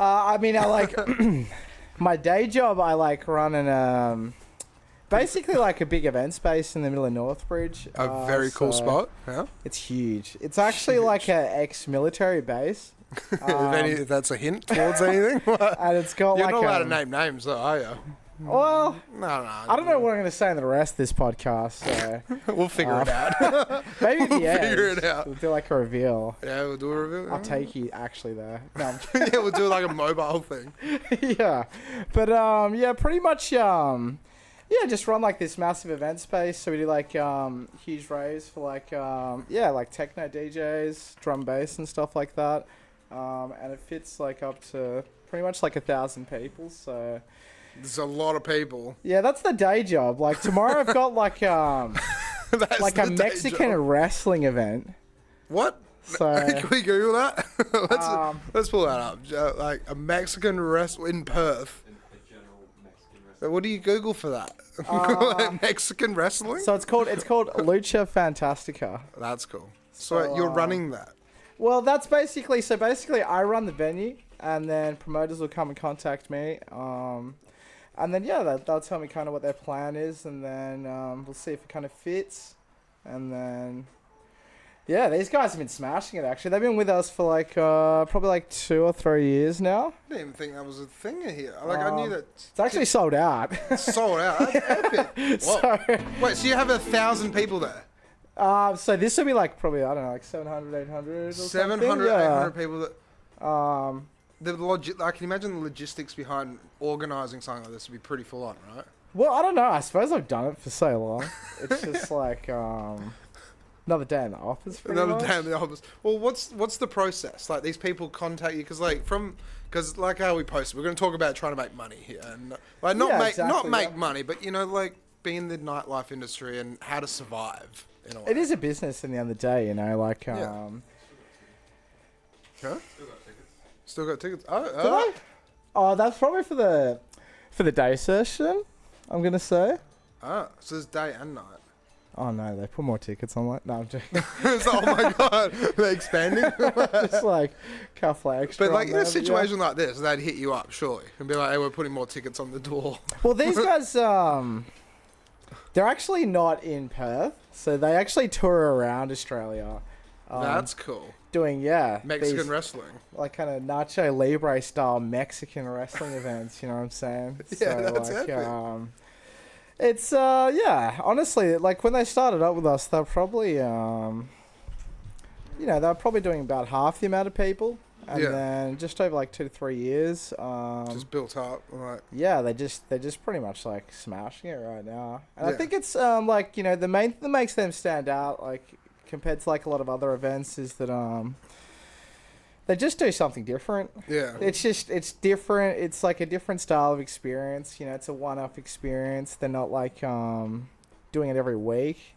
I mean, I like my day job. I like run an basically like a big event space in the middle of Northbridge. A very cool spot. Yeah. It's huge. It's actually like an ex-military base. If that's a hint towards anything. And it's got You're like not allowed to name names, though, are you? Well, No. I don't know what I'm going to say in the rest of this podcast. So We'll figure it out. maybe at the end, figure it out. we'll do like a reveal. Yeah, we'll do a review. I'll take you actually there. No, I'm Yeah, we'll do like a mobile thing. yeah, but yeah, pretty much yeah, just run like this massive event space. So we do like huge raves for like like techno DJs, drum bass and stuff like that. And it fits like up to pretty much like 1,000 people. So There's a lot of people. yeah, that's the day job. Like tomorrow I've got like That's like the a day Mexican job. wrestling event. What? So Can we Google that? let's pull that up. Like a Mexican wrestler in Perth. A general Mexican restaurant. What do you Google for that? Like Mexican wrestling? so it's called Lucha Fantastica. That's cool. So you're running that. Well, that's basically I run the venue, and then promoters will come and contact me, and then they'll tell me kind of what their plan is, and then we'll see if it kind of fits, and then these guys have been smashing it. Actually, they've been with us for like probably like 2 or 3 years now. I didn't even think that was a thing here. Like I knew that. It's actually sold out. Sold out. That's epic. So, Wait, so you have 1,000 people there? so this will be like probably I don't know like 700, 800 or 700, something. 800 people that. Um, I can imagine the logistics behind organising something like this would be pretty full on, right? Well, I don't know. I suppose I've done it for so long. It's just like another day in the office. Another day in the office. Well, what's the process? Like these people contact you because like how we posted, we're going to talk about trying to make money here, and like not make money, but like be in the nightlife industry and how to survive. In a way. It is a business in the end of the day, like. Yeah. Huh? Still got tickets. Oh, that's probably for the day session. I'm gonna say. So there's day and night. Oh no, they put more tickets on. Like, no, I'm joking. Oh my god, they're expanding. Just like a couple extra. But like in a situation like this, they'd hit you up surely and be like, "Hey, we're putting more tickets on the door." Well, these guys, they're actually not in Perth, so they actually tour around Australia. That's cool. Doing Mexican wrestling, like kind of Nacho Libre style Mexican wrestling events. You know what I'm saying? Yeah, that's like, epic. It's honestly, like when they started up with us, they're probably they're probably doing about half the amount of people, and then just over like 2 to 3 years, just built up, right? Yeah, they're just pretty much like smashing it right now, and I think it's like the main thing that makes them stand out, like compared to like a lot of other events, is that they just do something different. Yeah. It's different. It's like a different style of experience. It's a one-off experience. They're not like doing it every week.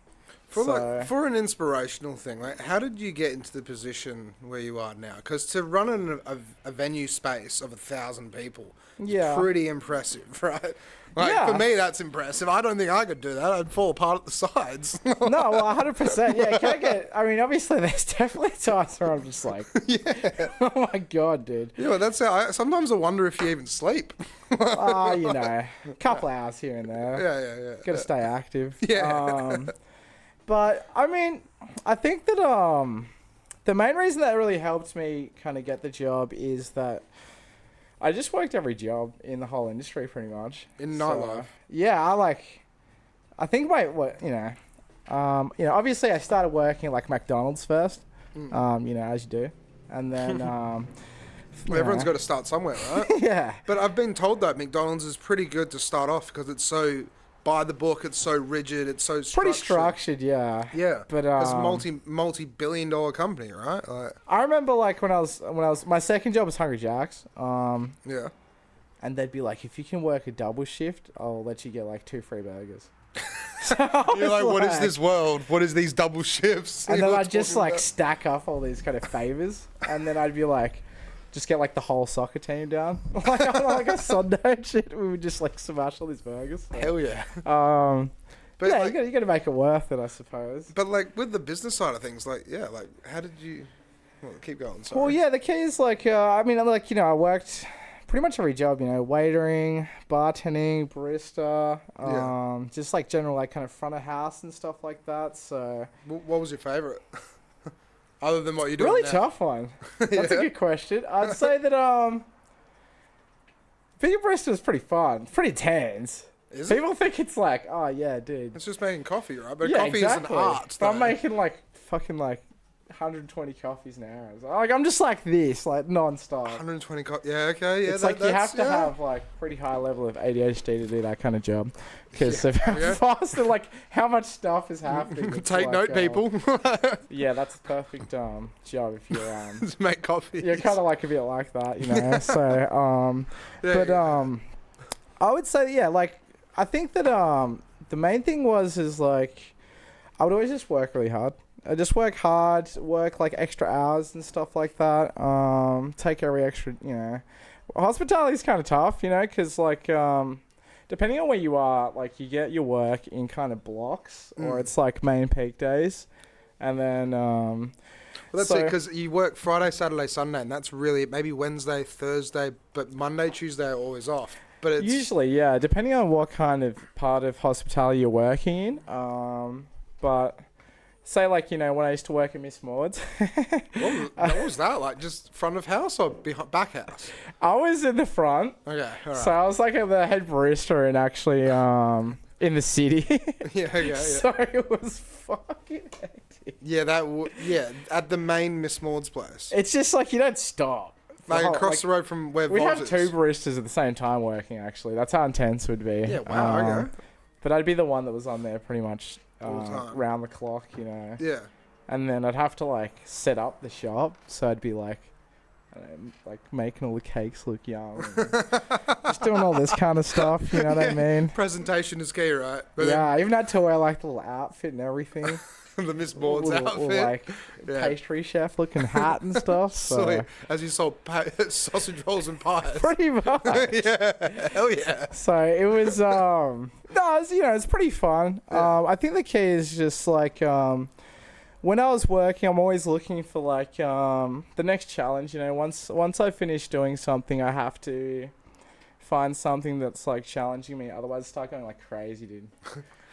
For an inspirational thing, like how did you get into the position where you are now? Because to run a venue space of 1,000 people is pretty impressive, right? Like for me, that's impressive. I don't think I could do that. I'd fall apart at the sides. No, well, 100%. Yeah, I mean, obviously, there's definitely times where I'm just like, oh my god, dude. Yeah, well, that's how. Sometimes I wonder if you even sleep. A couple hours here and there. Yeah. Got to stay active. Yeah. But I mean, I think that the main reason that really helped me kind of get the job is that I just worked every job in the whole industry pretty much. In nightlife. Yeah, I think obviously I started working at like McDonald's first, as you do. And then, everyone's got to start somewhere, right? Yeah. But I've been told that McDonald's is pretty good to start off because it's so by the book, it's so rigid, it's so structured. Pretty structured, yeah. Yeah. But it's a multi-billion-dollar company, right? Like, I remember like when I was my second job was Hungry Jack's. Yeah. And they'd be like, if you can work a double shift, I'll let you get like 2 free burgers. You're like, what is this world? What is these double shifts? And then I'd just like stack up all these kind of favors, and then I'd be like, just get like the whole soccer team down, like on like a Sunday and shit. We would just like smash all these burgers. Hell yeah. But yeah, like, you got to make it worth it, I suppose. But like with the business side of things, like how did you Well, keep going. Sorry. Well, yeah, the key is like, I mean, like, I worked pretty much every job, waitering, bartending, barista, just like general, like kind of front of house and stuff like that. So, what was your favourite? Other than what you're doing really now? tough one. That's a good question. I'd say that being a barista is pretty fun, pretty intense. Is it? People think it's like, oh yeah, dude. It's just making coffee, right? But Yeah, coffee exactly. is an art. But I'm though. making like fucking like 120 coffees an hour. Like I'm just like this, like non-stop. 120 Yeah, okay. Yeah, It's like you have to have like pretty high level of ADHD to do that kind of job, because of how okay. fast and like how much stuff is happening. It's Take like, note, people. Yeah, that's a perfect job if you're Just make coffee. you're kind of like a bit like that, So I would say like I think that the main thing is like I would always just work really hard. I just work hard, work like extra hours and stuff like that. Take every extra, Hospitality is kind of tough, because like depending on where you are, like you get your work in kind of blocks, or it's like main peak days, and then Well, that's it, because you work Friday, Saturday, Sunday, and that's really maybe Wednesday, Thursday, but Monday, Tuesday are always off. But it's usually, yeah, depending on what kind of part of hospitality you're working in. But say like, when I used to work at Miss Maud's. what was that like? Just front of house or back house? I was in the front. Okay, all right. So I was like the head barista and actually in the city. Yeah. So it was fucking hectic. Yeah, at the main Miss Maud's place. It's just like you don't stop. Like across the road from where we Vos have is. 2 baristas at the same time working, actually. That's how intense it would be. Yeah, wow, okay. But I'd be the one that was on there pretty much All the time. round the clock, Yeah. And then I'd have to like set up the shop, so I'd be like, I don't know, like making all the cakes look young, and just doing all this kind of stuff. You know what I mean? Presentation is key, right? But Yeah, I even had to wear like the little outfit and everything. the Miss Maud's outfit. Like pastry chef looking hat and stuff. So. Sweet. As you sold sausage rolls and pies. Pretty much. Yeah. Hell yeah. So it was it's pretty fun. Yeah. I think the key is just like when I was working, I'm always looking for like the next challenge. Once I finish doing something, I have to find something that's like challenging me. Otherwise, I start going like crazy, dude.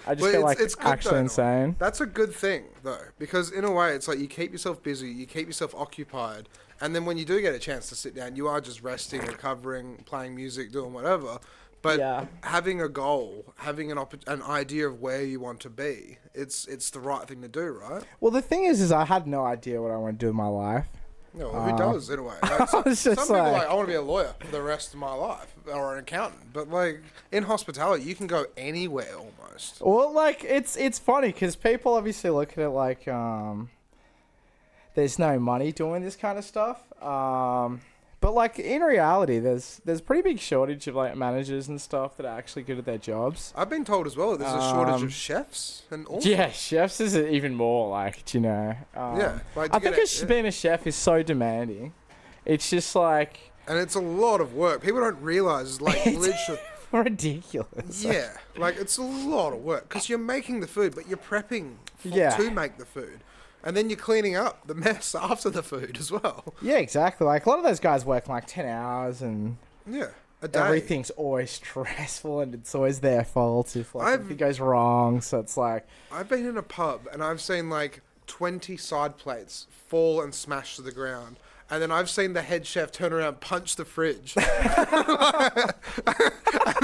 I just get like it's good actually though. insane. That's a good thing though, because in a way, it's like you keep yourself busy, you keep yourself occupied, and then when you do get a chance to sit down, you are just resting, recovering, playing music, doing whatever. But having a goal, having an idea of where you want to be, it's the right thing to do, right? Well, the thing is I had no idea what I want to do in my life. No, who does in a way? Like, I was some just people are like- like, I want to be a lawyer for the rest of my life, or an accountant. But like in hospitality, you can go anywhere almost. Well, like it's funny because people obviously look at it like there's no money doing this kind of stuff. But like in reality, there's pretty big shortage of like managers and stuff that are actually good at their jobs. I've been told as well there's a shortage of chefs and all. Yeah, chefs is even more like Yeah, like I think being a chef is so demanding. It's just like and it's a lot of work. People don't realize like literally. Ridiculous. Yeah, like it's a lot of work because you're making the food, but you're prepping to make the food. And then you're cleaning up the mess after the food as well. Yeah, exactly. Like a lot of those guys work like 10 hours and a day. Everything's always stressful and it's always their fault if like anything goes wrong. So it's like I've been in a pub and I've seen like 20 side plates fall and smash to the ground. And then I've seen the head chef turn around, punch the fridge. And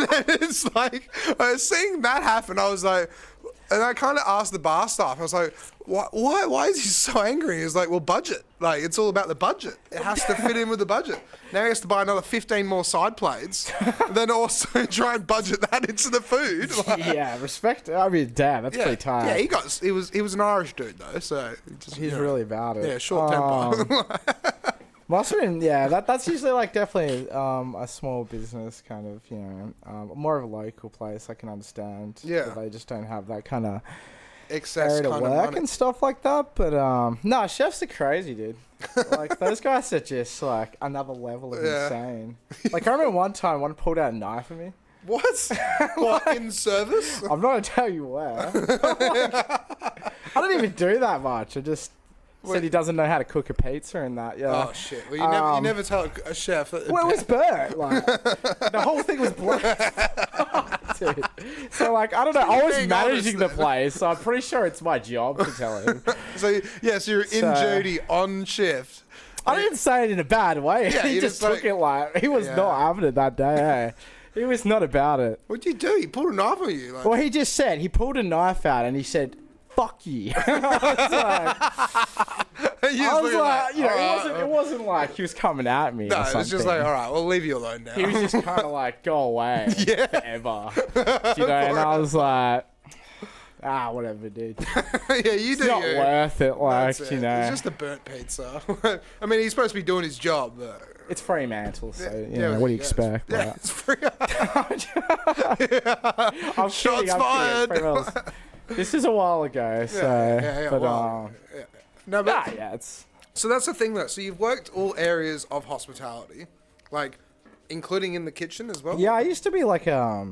then it's like, I was seeing that happen. I was like, and I kind of asked the bar staff, I was like, why is he so angry? He's like, well, budget. Like, it's all about the budget. It has to fit in with the budget. Now he has to buy another 15 more side plates, then also try and budget that into the food. Like, yeah, respect. I mean, damn, that's pretty tight. Yeah, he was an Irish dude though, so he's really about it. Yeah, short temper. Must have been, that's usually like definitely a small business kind of, more of a local place. I can understand. Yeah. That they just don't have that kind of excess area to kind of work money. and stuff like that. But no, chefs are crazy, dude. Like those guys are just like another level of insane. Like I remember one time one pulled out a knife at me. What? What, in service? I'm not gonna tell you where. Like, I don't even do that much. I just Said he doesn't know how to cook a pizza and that. Yeah. Oh shit! Well, you never tell a chef. That Well, it was Bert. Like, the whole thing was black. Dude. So, like, I don't know. I was being managing honest, the place, so I'm pretty sure it's my job to tell him. So you're in duty on shift. I didn't say it in a bad way. Yeah, He you just just took it like he was Yeah. not having it that day. Eh? He was not about it. What'd you do? He pulled a knife on you. Like, Well, he just said he pulled a knife out and he said, "Fuck you." I was like, you know, it wasn't like he was coming at me. No, or it was just something. like, all right, we'll leave you alone now. He was just kind of like, "Go away, Yeah. forever," you know. And I was like, whatever, dude. Yeah, you It's do. not you. worth it, like, That's you it. know. It's just a burnt pizza. I mean, he's supposed to be doing his job, but It's Fremantle, so you yeah, know, what do you yeah, expect? yeah, Like, it's free. I'm Shots kidding, fired. Fremantle's- This is a while ago, so but well, yeah. No, but yeah, it's so that's the thing, though. So you've worked all areas of hospitality, like including in the kitchen as well. yeah. I used to be like a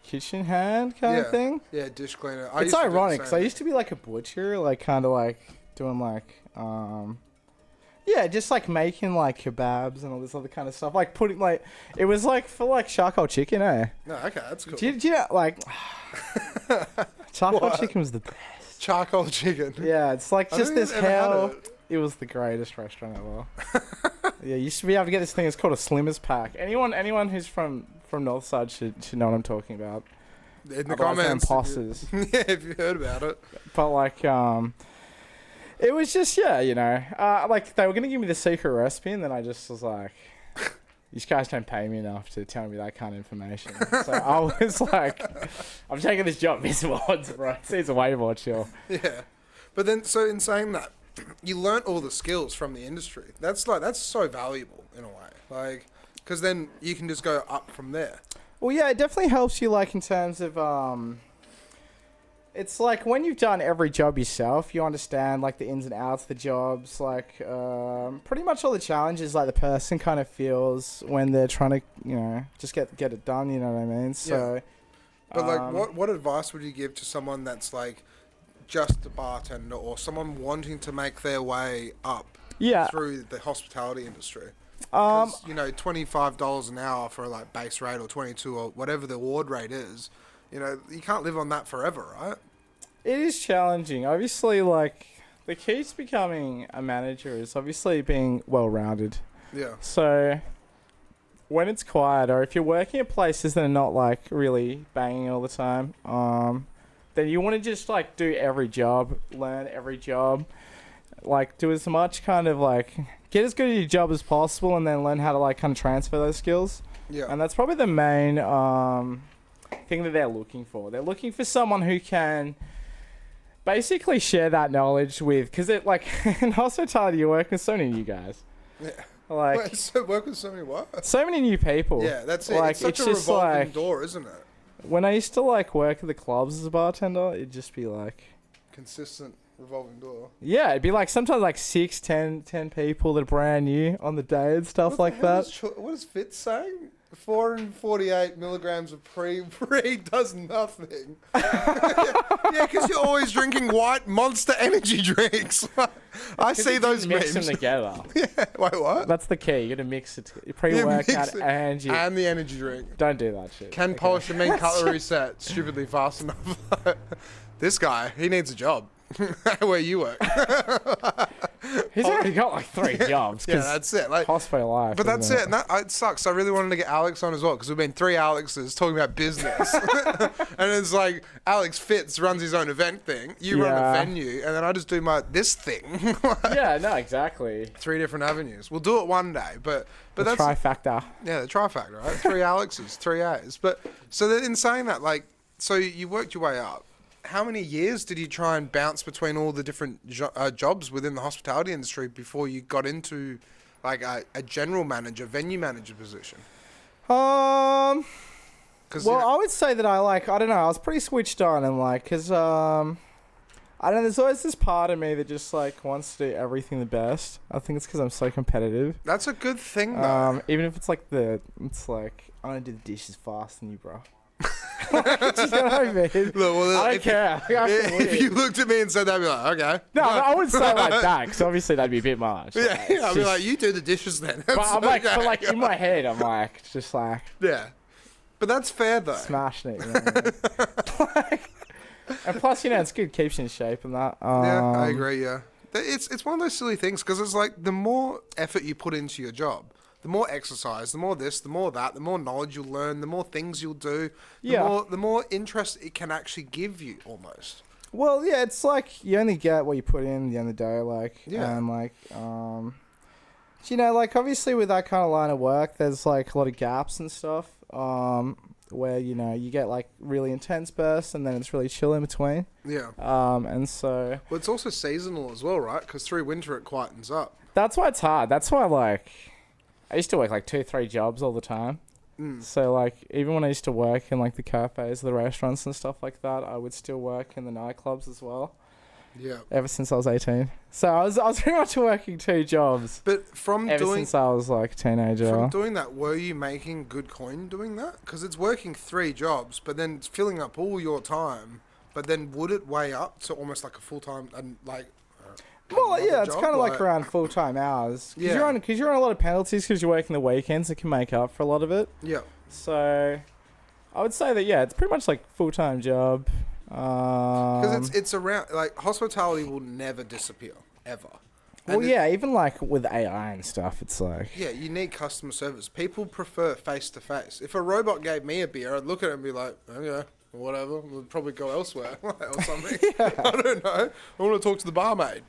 kitchen hand kind of thing. Yeah, dish cleaner. It's ironic because I used to be like a butcher, like kind of like doing like yeah, just like making like kebabs and all this other kind of stuff. Like putting like it was like for like charcoal chicken, eh? No, okay, that's cool. Do you know like charcoal What? chicken was the best. Charcoal chicken. Yeah, it's like I just don't this think I've ever had hell. it. It was the greatest restaurant ever. Yeah, you used to be able to get this thing. It's called a Slimmers pack. Anyone who's from Northside should know what I'm talking about. In the Otherwise they're comments. imposters. Yeah, if you heard about it. But like it was just you know like they were gonna give me the secret recipe and then I just was like, these guys don't pay me enough to tell me that kind of information. So I was like, I'm taking this job, Miss Wards, bro. It seems way more chill. Yeah, but then so in saying that, you learnt all the skills from the industry. That's so valuable in a way, like because then you can just go up from there. Well, yeah, it definitely helps you, like, in terms of, it's like when you've done every job yourself, you understand, like, the ins and outs of the jobs, like, pretty much all the challenges, like, the person kind of feels when they're trying to, you know, just get it done, you know what I mean? So, But, like, what advice would you give to someone that's, like, just a bartender or someone wanting to make their way up yeah, through the hospitality industry? 'Cause, you know, $25 an hour for like base rate or 22 or whatever the award rate is, you know, you can't live on that forever, right? it is challenging. Obviously, like, the key to becoming a manager is obviously being well-rounded. Yeah. So when it's quiet or if you're working at places that are not like really banging all the time, then you want to just like do every job, learn every job, like do as much kind of like get as good at your job as possible and then learn how to like kind of transfer those skills. Yeah. And that's probably the main thing that they're looking for. They're looking for someone who can basically share that knowledge with, because it like in hospitality you work with so many new guys. Yeah. Like Wait, so work with so many what? so many new people. Yeah, that's it. Like, It's such it's a just revolving like- door, isn't it? When I used to like work at the clubs as a bartender, it'd just be like, Consistent revolving door. yeah, it'd be like sometimes like 6, 10 people that are brand new on the day and stuff like that. What is Fitz saying? 448 milligrams of pre does nothing. Yeah, because you're always drinking white Monster energy drinks. I see those Mix memes. them together. Yeah, wait, what? That's the key. You gotta mix it. mix Pre-workout it. and you And the energy drink. don't do that shit. Can okay? polish a mean cutlery set stupidly fast enough. This guy, he needs a job. Where you work. He's already got like 3 jobs. Yeah, 'cause that's it. Like, hospital life. but that's isn't it. And that it sucks. I really wanted to get Alex on as well because we've been 3 Alexes talking about business. And it's like Alex Fitz runs his own event thing. You run a Yeah. venue, and then I just do this thing. Yeah, no, exactly. 3 different avenues. We'll do it one day, but The that's trifecta. yeah, the trifecta, right? 3 Alexes, 3 A's. But so that in saying that, like, so you worked your way up. How many years did you try and bounce between all the different jobs within the hospitality industry before you got into like a general manager, venue manager position? 'Cause Because well, I would say that I don't know, I was pretty switched on and like, because, I don't know, there's always this part of me that just like wants to do everything the best. I think it's because I'm so competitive. that's a good thing, though. Even if it's like, I want to do the dishes faster than you, bro. Do you know what I mean? Look, well, I don't care. if you looked at me and said that, I'd be like, okay. No, I wouldn't say it like that, because obviously that'd be a bit much. Yeah, I'd be like, you do the dishes then. But I'm like, okay. but like in my head, I'm like, just like Yeah. But that's fair, though. smashing it. You know what I mean? And plus, you know, it's good, keeps you in shape and that. Yeah, I agree, yeah. It's one of those silly things, because it's like, the more effort you put into your job, the more exercise, the more this, the more that, the more knowledge you'll learn, the more things you'll do, the more interest it can actually give you, almost. Well, yeah, it's like you only get what you put in at the end of the day, like, Yeah. and like, you know, like obviously with that kind of line of work, there's like a lot of gaps and stuff, where, you know, you get like really intense bursts and then it's really chill in between. Yeah. And so Well, it's also seasonal as well, right? Because through winter it quietens up. that's why it's hard. That's why, like, I used to work like 2-3 jobs all the time. So like even when I used to work in like the cafes, the restaurants and stuff like that, I would still work in the nightclubs as well. Yeah. Ever since I was 18. So I was pretty much working 2 jobs. But from Ever doing since I was like a teenager. from doing that, were you making good coin doing that? Because it's working 3 jobs, but then it's filling up all your time. But then would it weigh up to almost like a full time and like? Well, yeah, it's job, kind of like around full-time hours. Cause Yeah. you're on a lot of penalties because you're working the weekends. It can make up for a lot of it. Yeah. So I would say that, yeah, it's pretty much like full-time job. Because it's around, like, hospitality will never disappear, ever. Well, And yeah, even like with AI and stuff, it's like... Yeah, you need customer service. People prefer face-to-face. If a robot gave me a beer, I'd look at it and be like, okay, whatever. We'll probably go elsewhere or something. I don't know. I want to talk to the barmaid.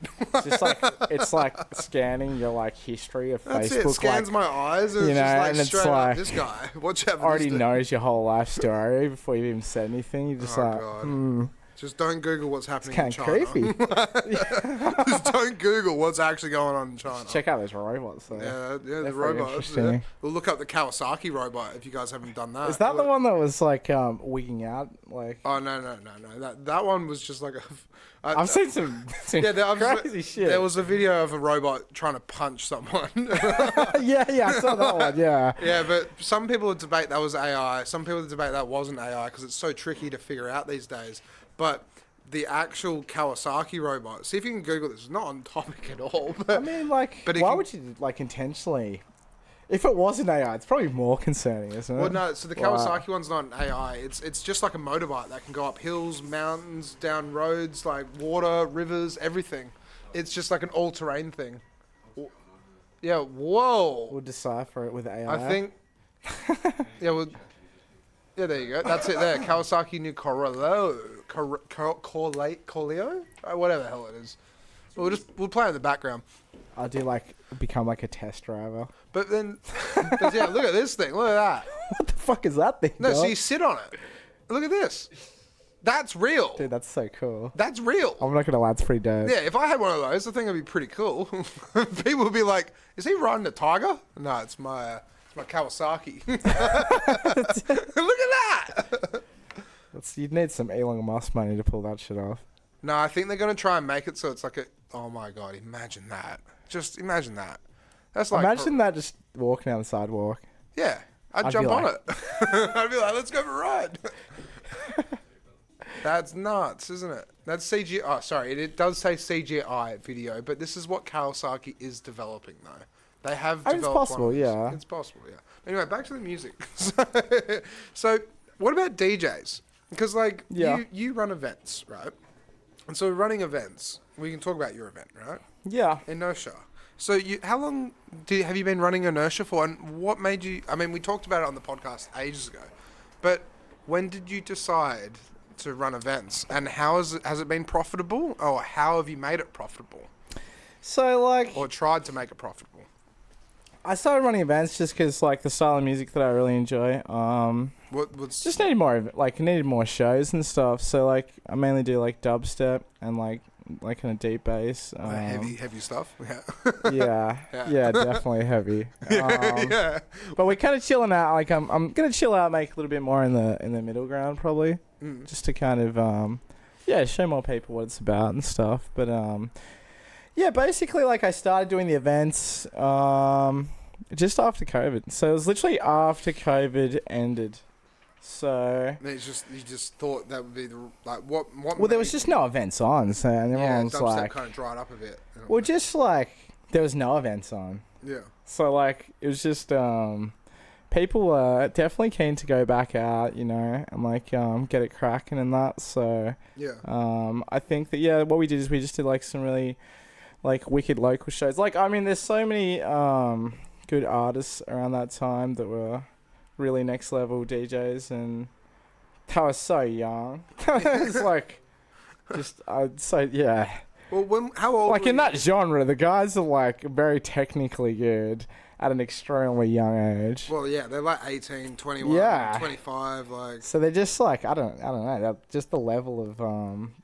it's like scanning your like history of That's Facebook. it. Scans like, my eyes and you it's know, just like and it's straight like- up, this guy. Watch out for already this dude. knows your whole life story before you even said anything. You're just Oh, like, God. Just don't Google what's happening in kind of China. creepy. Just don't Google what's actually going on in China. Check out those robots. Though. Yeah, They're the very robots. interesting. Yeah. We'll look up the Kawasaki robot if you guys haven't done that. Is that the one that was like wigging out? Like, Oh no. That one was just like a. I've seen some crazy shit. There was a video of a robot trying to punch someone. yeah, I saw that one. Yeah. Yeah, but some people would debate that was AI. Some people would debate that wasn't AI because it's so tricky to figure out these days. But the actual Kawasaki robot, see if you can Google this. It's not on topic at all. But I mean, like, But it why can- would you like intentionally? If it was an AI, it's probably more concerning, isn't it? well, no. So the Wow. Kawasaki one's not an AI. It's just like a motorbike that can go up hills, mountains, down roads, like water, rivers, everything. It's just like an all-terrain thing. Yeah. Whoa. We'll decipher it with AI. I think. Yeah. Well. Yeah. There you go. That's it. There. Kawasaki New Coroleo. Corleo. Whatever the hell it is. We'll play in the background. I'll do like become like a test driver. But then, but yeah. Look at this thing. Look at that. What the fuck is that thing? No. So dog? you sit on it. Look at this. That's real. Dude, that's so cool. That's real. I'm not gonna lie, it's pretty dope. Yeah, if I had one of those, I think it'd be pretty cool. People would be like, "Is he riding a tiger?" No, it's my Kawasaki. Look at that. You'd need some Elon Musk money to pull that shit off. No, I think they're gonna try and make it so it's like a. Oh my god! Imagine that. Just imagine that. That's like. Imagine that just walking down the sidewalk. Yeah, I'd I'd jump be on like- it. I'd be like, "Let's go for a ride." That's nuts, isn't it? That's CGI. Oh, sorry, it does say CGI video, but this is what Kawasaki is developing, though. They have I mean, it's developed possible, one of these. yeah. It's possible, yeah. Anyway, back to the music. So, what about DJs? Because, like, Yeah. you run events, right? And so, running events, we can talk about your event, right? Yeah. Inertia. So, how long have you been running Inertia for? And what made you... I mean, we talked about it on the podcast ages ago. But when did you decide to run events? And has it been profitable? Or how have you made it profitable? So like, Or tried to make it profitable? I started running events just because like the style of music that I really enjoy. What's Just needed more shows and stuff. So like, I mainly do like dubstep and like kind of deep bass. heavy stuff? Yeah. Yeah, definitely heavy. Yeah. But we're kind of chilling out. Like I'm gonna chill out, make a little bit more in the middle ground probably, just to kind of show more people what it's about and stuff. But yeah, basically like I started doing the events just after COVID. So it was literally after COVID ended. So. And it's just you just thought that would be the like what. Well, there was just no events on, so and everyone's dubstep like. kind of dried up a bit. Well, just like there was no events on. Yeah. So like it was just people were definitely keen to go back out, you know, and like get it cracking and that. So yeah. I think that what we did is we just did like some really like wicked local shows. Like I mean, there's so many good artists around that time that were really next level DJs, and they were so young. It's like just I'd say Well, how old? Like were in you? that genre, the guys are like very technically good at an extremely young age. Well, yeah, they're like 18, 21, Yeah. 25, like. So they're just like I don't know, just the level of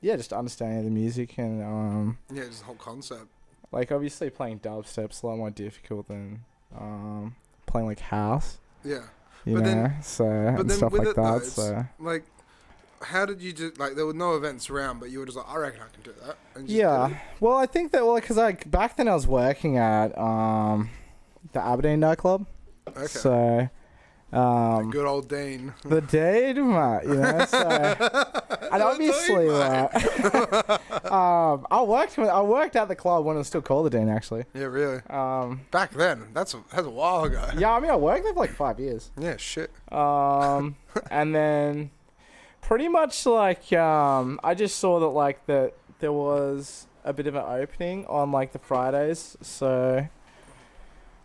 just understanding of the music and Yeah, just the whole concept. like obviously playing dubstep's a lot more difficult than playing like house. Yeah. You But know, then- so But and then stuff with like it though, that. it's So like, how did you just like? There were no events around, but you were just like, I reckon I can do that. And just yeah, did it. well, I think that because back then I was working at the Aberdeen nightclub. Okay. So Good old Dean. the dude, mate, you know. So and obviously, I worked at the club when it was still called the Dean, actually. Yeah, really. Um, Back then, that's a while ago. yeah, I mean, I worked there for like 5 years. Yeah, shit. And then pretty much like I just saw that like that there was a bit of an opening on like the Fridays, so.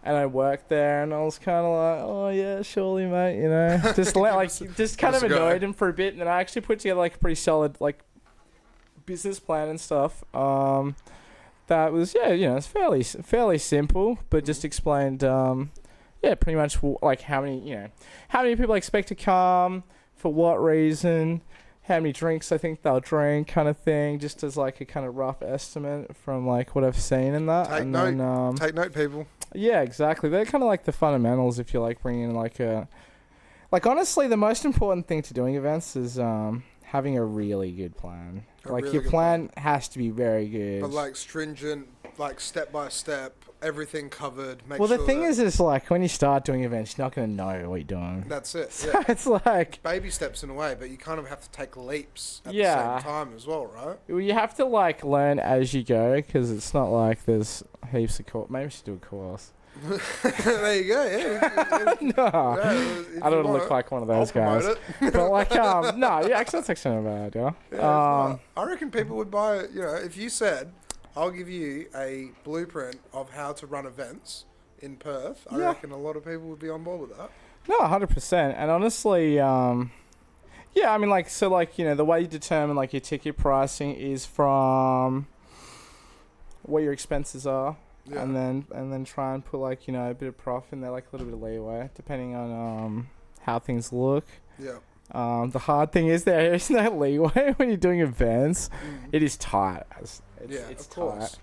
And I worked there, and I was kind of like, "Oh yeah, surely, mate," you know, just kind of annoyed him for a bit, and then I actually put together like a pretty solid like business plan and stuff. That was it's fairly simple, but just explained, pretty much like how many people I expect to come, for what reason, how many drinks I think they'll drink, kind of thing, just as like a kind of rough estimate from like what I've seen in that. Take note. Take note, people. Yeah, exactly. They're kind of like the fundamentals if you're like bringing in like a... Like, honestly, the most important thing to doing events is having a really good plan. Your plan has to be very good. But like stringent, like step by step, everything covered. Well, the thing is like when you start doing events, you're not going to know what you're doing. That's it. So Yeah. it's like... Baby steps in a way, but you kind of have to take leaps at the Yeah. same time as well, right? Well, you have to like learn as you go, because it's not like there's heaps of course. Maybe we should do a course. There you go. Yeah. No, I don't want to look like one of those guys. But like, actually, that's actually not a bad idea. Yeah, I reckon people would buy it. You know, if you said, "I'll give you a blueprint of how to run events in Perth," I reckon a lot of people would be on board with that. No, 100%. And honestly, I mean, like, so, like, you know, the way you determine, like, your ticket pricing is from what your expenses are. Yeah. And then try and put, like, you know, a bit of profit in there, like a little bit of leeway, depending on how things look. Yeah. The hard thing is there is no leeway when you're doing events. It is tight. It's of course. tight.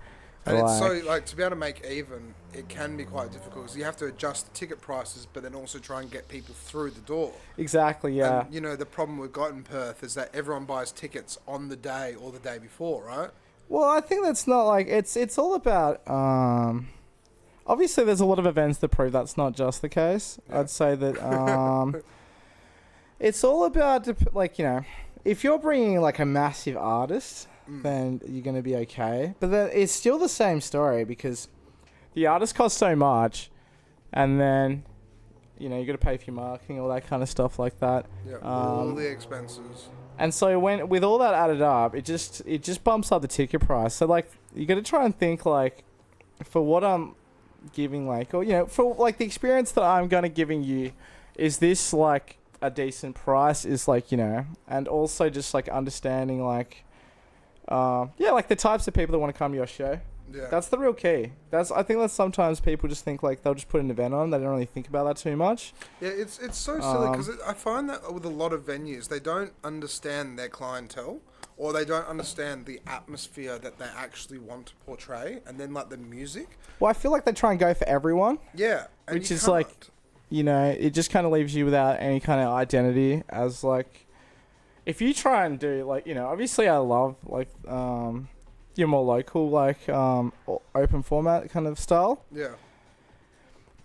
And it's so, like, to be able to make even, it can be quite difficult because you have to adjust the ticket prices, but then also try and get people through the door. Exactly, yeah. And, you know, the problem we've got in Perth is that everyone buys tickets on the day or the day before, right? Well, I think that's not like it's all about. Obviously, there's a lot of events that prove that's not just the case. Yeah. I'd say that it's all about like, you know, if you're bringing like a massive artist, then you're gonna be okay. But then it's still the same story because the artist costs so much, and then you know you got to pay for your marketing, all that kind of stuff like that. Yeah, all the expenses. And so when with all that added up, it just bumps up the ticket price. So like you got to try and think like, for what I'm giving, like, or you know, for like the experience that I'm gonna giving you, is this like a decent price? Is like, you know, and also just like understanding like, like the types of people that want to come to your show. Yeah. That's the real key. I think that sometimes people just think like they'll just put an event on. They don't really think about that too much. Yeah, it's so silly because I find that with a lot of venues, they don't understand their clientele or they don't understand the atmosphere that they actually want to portray, and then like the music. Well, I feel like they try and go for everyone. Yeah, and which is like, you know, it just kind of leaves you without any kind of identity as like, if you try and do like, you know, obviously I love like your more local like open format kind of style. Yeah.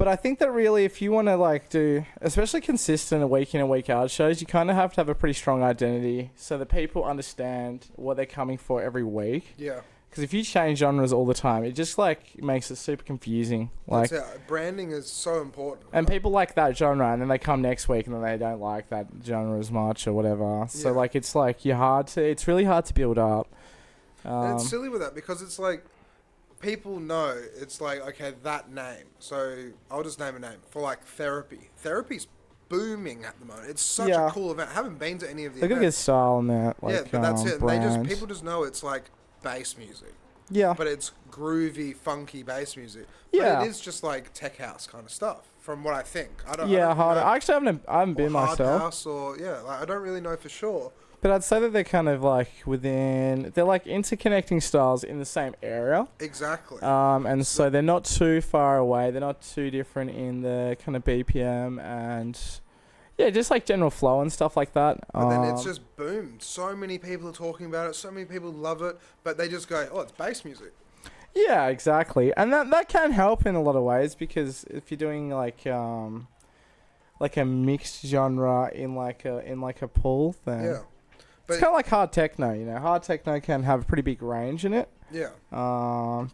But I think that really, if you want to like do, especially consistent week in and week out shows, you kind of have to have a pretty strong identity so that people understand what they're coming for every week. Yeah. Because if you change genres all the time, it just like makes it super confusing. Like branding is so important. And people like that genre, and then they come next week and then they don't like that genre as much or whatever. So like it's really hard to build up. And it's silly with that because it's like people know it's like, okay, that name. So I'll just name a name for like therapy. Therapy's booming at the moment. It's such a cool event. I haven't been to any of the events. They've got a good style in that. Like, yeah, but that's it. Brand. People just know it's like bass music. Yeah. But it's groovy, funky bass music. Yeah. But it is just like tech house kind of stuff, from what I think. I don't hard. I actually haven't been hard myself. House or like, I don't really know for sure. But I'd say that they're kind of like they're like interconnecting styles in the same area. Exactly. And so they're not too far away. They're not too different in the kind of BPM and just like general flow and stuff like that. And then it's just boomed. So many people are talking about it. So many people love it. But they just go, oh, it's bass music. Yeah, exactly. And that can help in a lot of ways because if you're doing like a mixed genre in like a pool, then it's kind of like hard techno. You know, hard techno can have a pretty big range in it. Yeah.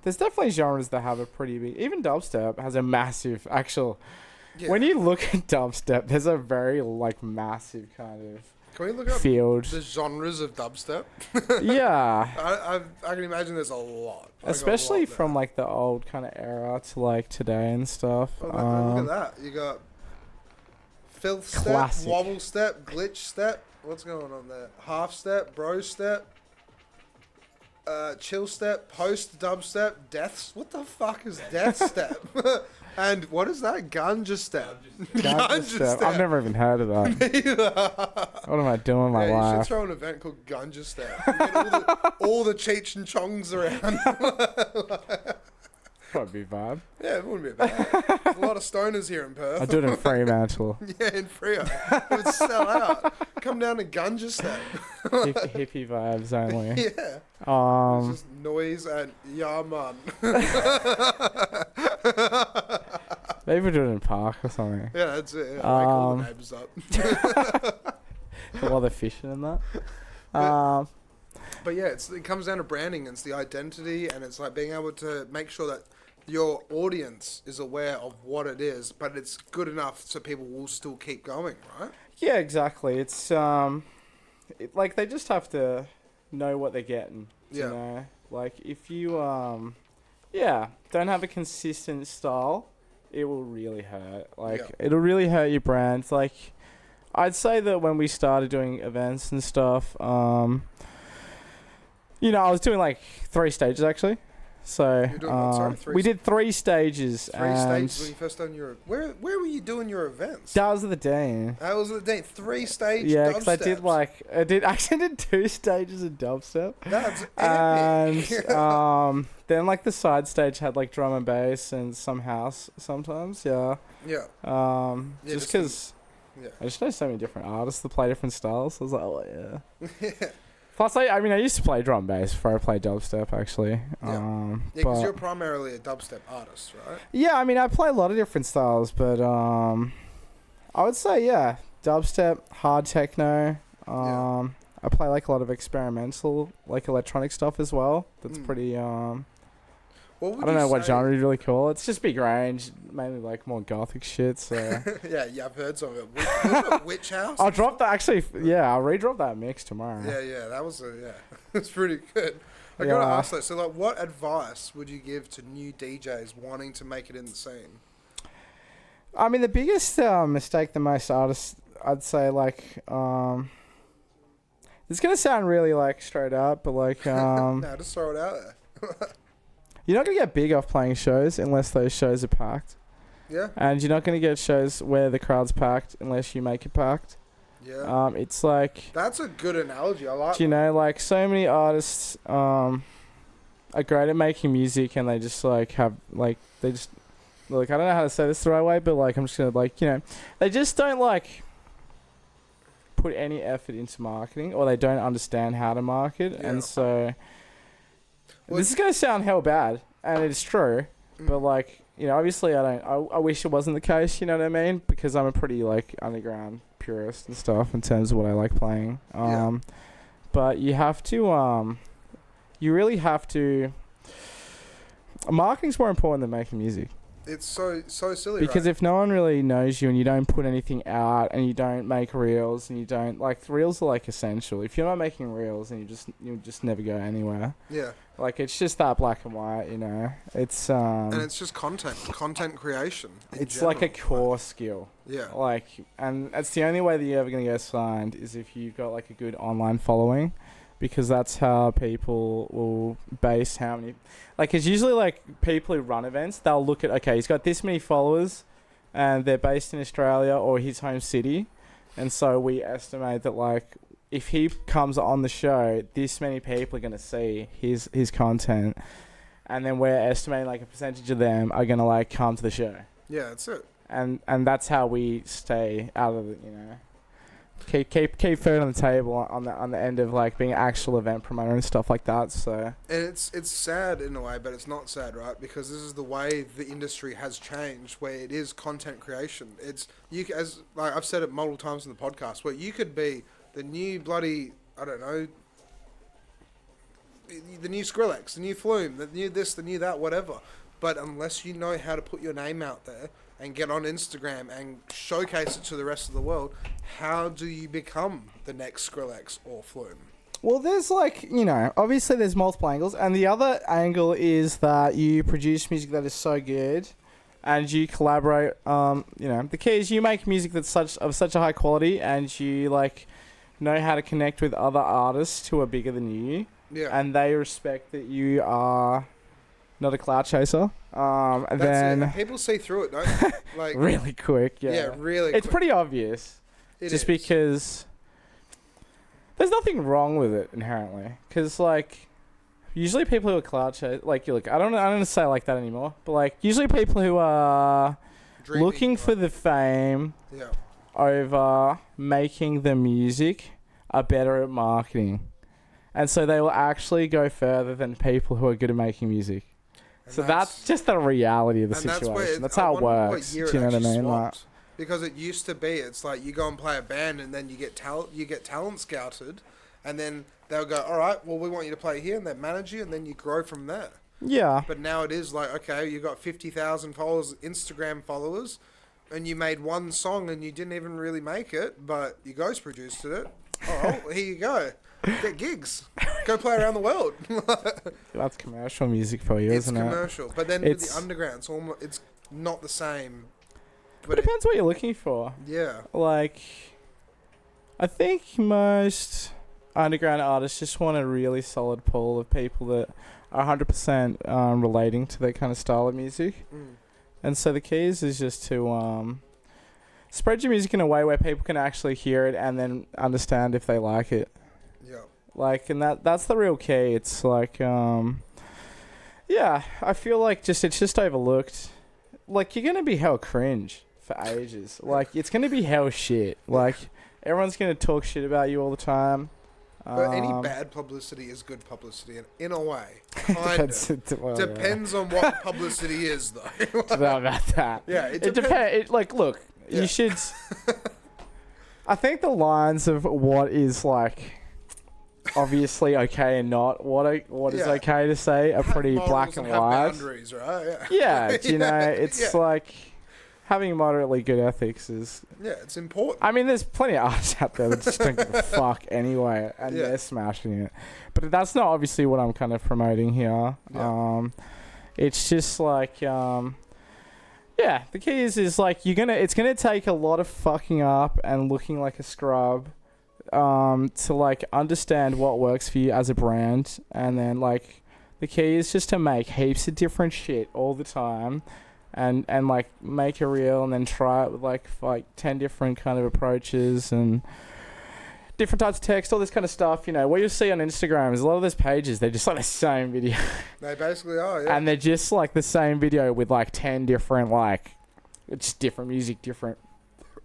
There's definitely genres that have a pretty big. Even dubstep has a massive actual. Yeah. When you look at dubstep, there's a very like massive kind of can we look up field. The genres of dubstep? Yeah. I can imagine there's a lot. Especially from like the old kind of era to like today and stuff. Oh, look at that. You got filth step, wobble step, glitch step. What's going on there? Half step, bro step, chill step, post dubstep, death. What the fuck is death step? And what is that? Ganja step. Ganja step. I've never even heard of that. What am I doing with my life? You should throw an event called Ganja step. You get all the Cheech and Chongs around. That'd be bad. Yeah, it wouldn't be bad. There's a lot of stoners here in Perth. I'd do it in Fremantle. Yeah, in Freo. It would sell out. Come down to Ganja step. Hippie vibes only. Yeah. It's just noise and yeah, man. Maybe do it in a park or something. Yeah, that's it. Yeah, wake all the neighbours up. A lot of fishing and that. But yeah, it comes down to branding. It's the identity, and it's like being able to make sure that your audience is aware of what it is, but it's good enough so people will still keep going, right? Yeah, exactly. It's like they just have to know what they're getting. You know? Like if you don't have a consistent style, it will really hurt. Like it'll really hurt your brand. Like I'd say that when we started doing events and stuff, I was doing like 3 stages actually. So we did 3 stages. 3 stages when you first done your. Where were you doing your events? That was at the Dean. That was at the Dean. 3 stages. Yeah, because I did 2 stages of dubstep. That's epic. And then like the side stage had like drum and bass and some house sometimes. Yeah. Yeah. Just because. Yeah. I just know so many different artists that play different styles. So I was like, oh yeah. Plus, I used to play drum bass before I played dubstep, actually. Yeah, because you're primarily a dubstep artist, right? Yeah, I play a lot of different styles, but I would say, dubstep, hard techno. I play like a lot of experimental, like electronic stuff as well. That's pretty. I don't know what genre you really call it. It's just big range, mainly like more gothic shit. So yeah, I've heard some of it. Witch House. I'll drop that. Actually, I'll re-drop that mix tomorrow. Yeah, that was it's pretty good. I gotta ask though. So, like, what advice would you give to new DJs wanting to make it in the scene? I mean, the biggest mistake that most artists, I'd say, like, it's gonna sound really like straight up, but like, no, just throw it out there. You're not going to get big off playing shows unless those shows are packed. Yeah. And you're not going to get shows where the crowd's packed unless you make it packed. Yeah. It's like... That's a good analogy. I like like so many artists are great at making music and they just like have... Like, they just... Like, I don't know how to say this the right way, but like, I'm just going to like, they just don't like put any effort into marketing or they don't understand how to market. Yeah. And so... Well, this is going to sound hell bad, and it's true, but like, you know, obviously I wish it wasn't the case, you know what I mean? Because I'm a pretty, like, underground purist and stuff in terms of what I like playing. But you have to, you really have to, marketing's more important than making music. It's so silly, because right? if no one really knows you and you don't put anything out and you don't make reels and you don't, like, reels are, like, essential. If you're not making reels, then you just never go anywhere. Yeah. Like, it's just that black and white, you know. It's and it's just content creation. It's like a core skill. Yeah. Like, and that's the only way that you're ever gonna get signed is if you've got, like, a good online following, because that's how people will base how many. Like, it's usually like people who run events. They'll look at, okay, he's got this many followers, and they're based in Australia or his home city, and so we estimate that, like, if he comes on the show, this many people are going to see his content, and then we're estimating, like, a percentage of them are going to, like, come to the show. Yeah, that's it. And that's how we stay out of it, you know. Keep food on the table on the end of, like, being an actual event promoter and stuff like that. So. And it's sad in a way, but it's not sad, right? Because this is the way the industry has changed, where it is content creation. It's as like I've said it multiple times in the podcast, where you could be the new bloody, I don't know, the new Skrillex, the new Flume, the new this, the new that, whatever. But unless you know how to put your name out there and get on Instagram and showcase it to the rest of the world, how do you become the next Skrillex or Flume? Well, there's, like, you know, obviously there's multiple angles, and the other angle is that you produce music that is so good, and you collaborate. You know, the key is you make music that's of such a high quality, and you, like, know how to connect with other artists who are bigger than you, and they respect that you are not a cloud chaser. And then it. People see through it, don't they? Like, really quick, yeah. Yeah, really It's quick. pretty obvious. Because there's nothing wrong with it inherently. Because, like, usually people who are cloud chase, like, look, I don't say it like that anymore, but, like, usually people who are looking for the fame over making the music are better at marketing. And so they will actually go further than people who are good at making music. And so that's just the reality of the situation. That's how it works. Do you know what I mean? Like, because it used to be, it's like you go and play a band and then you get talent scouted, and then they'll go, all right, well, we want you to play here, and they manage you, and then you grow from there. Yeah. But now it is like, okay, you got 50,000 followers, Instagram followers, and you made one song and you didn't even really make it, but you ghost produced it. Oh, here you go. Get gigs. Go play around the world. That's commercial music for you, isn't it? It's commercial. But then with the underground, it's not the same. But it depends what you're looking for. Yeah. Like, I think most underground artists just want a really solid pool of people that are 100% relating to that kind of style of music. And so the key is just to spread your music in a way where people can actually hear it and then understand if they like it. Yeah. Like, and that's the real key. It's like, yeah, I feel like it's just overlooked. Like, you're going to be hell cringe for ages. Like, it's going to be hell shit. Like, everyone's going to talk shit about you all the time. But any bad publicity is good publicity in a way. Kind of. Depends on what publicity is, though. It's not about that. Yeah, it depends. Like, look, you should... I think the lines of what is, like, obviously okay and not what is okay to say are pretty black and white. Boundaries, right? Yeah, you know, it's like having moderately good ethics is... Yeah, it's important. I mean, there's plenty of artists out there that just don't give a fuck anyway, and they're smashing it. But that's not obviously what I'm kind of promoting here. Yeah. It's just like... the key is like it's gonna take a lot of fucking up and looking like a scrub to, like, understand what works for you as a brand, and then, like, the key is just to make heaps of different shit all the time, and like make a reel and then try it with like 10 different kind of approaches and different types of text, all this kind of stuff. You know, what you'll see on Instagram is a lot of those pages, they're just like the same video. They basically are, yeah. And they're just like the same video with like 10 different, like, it's different music, different.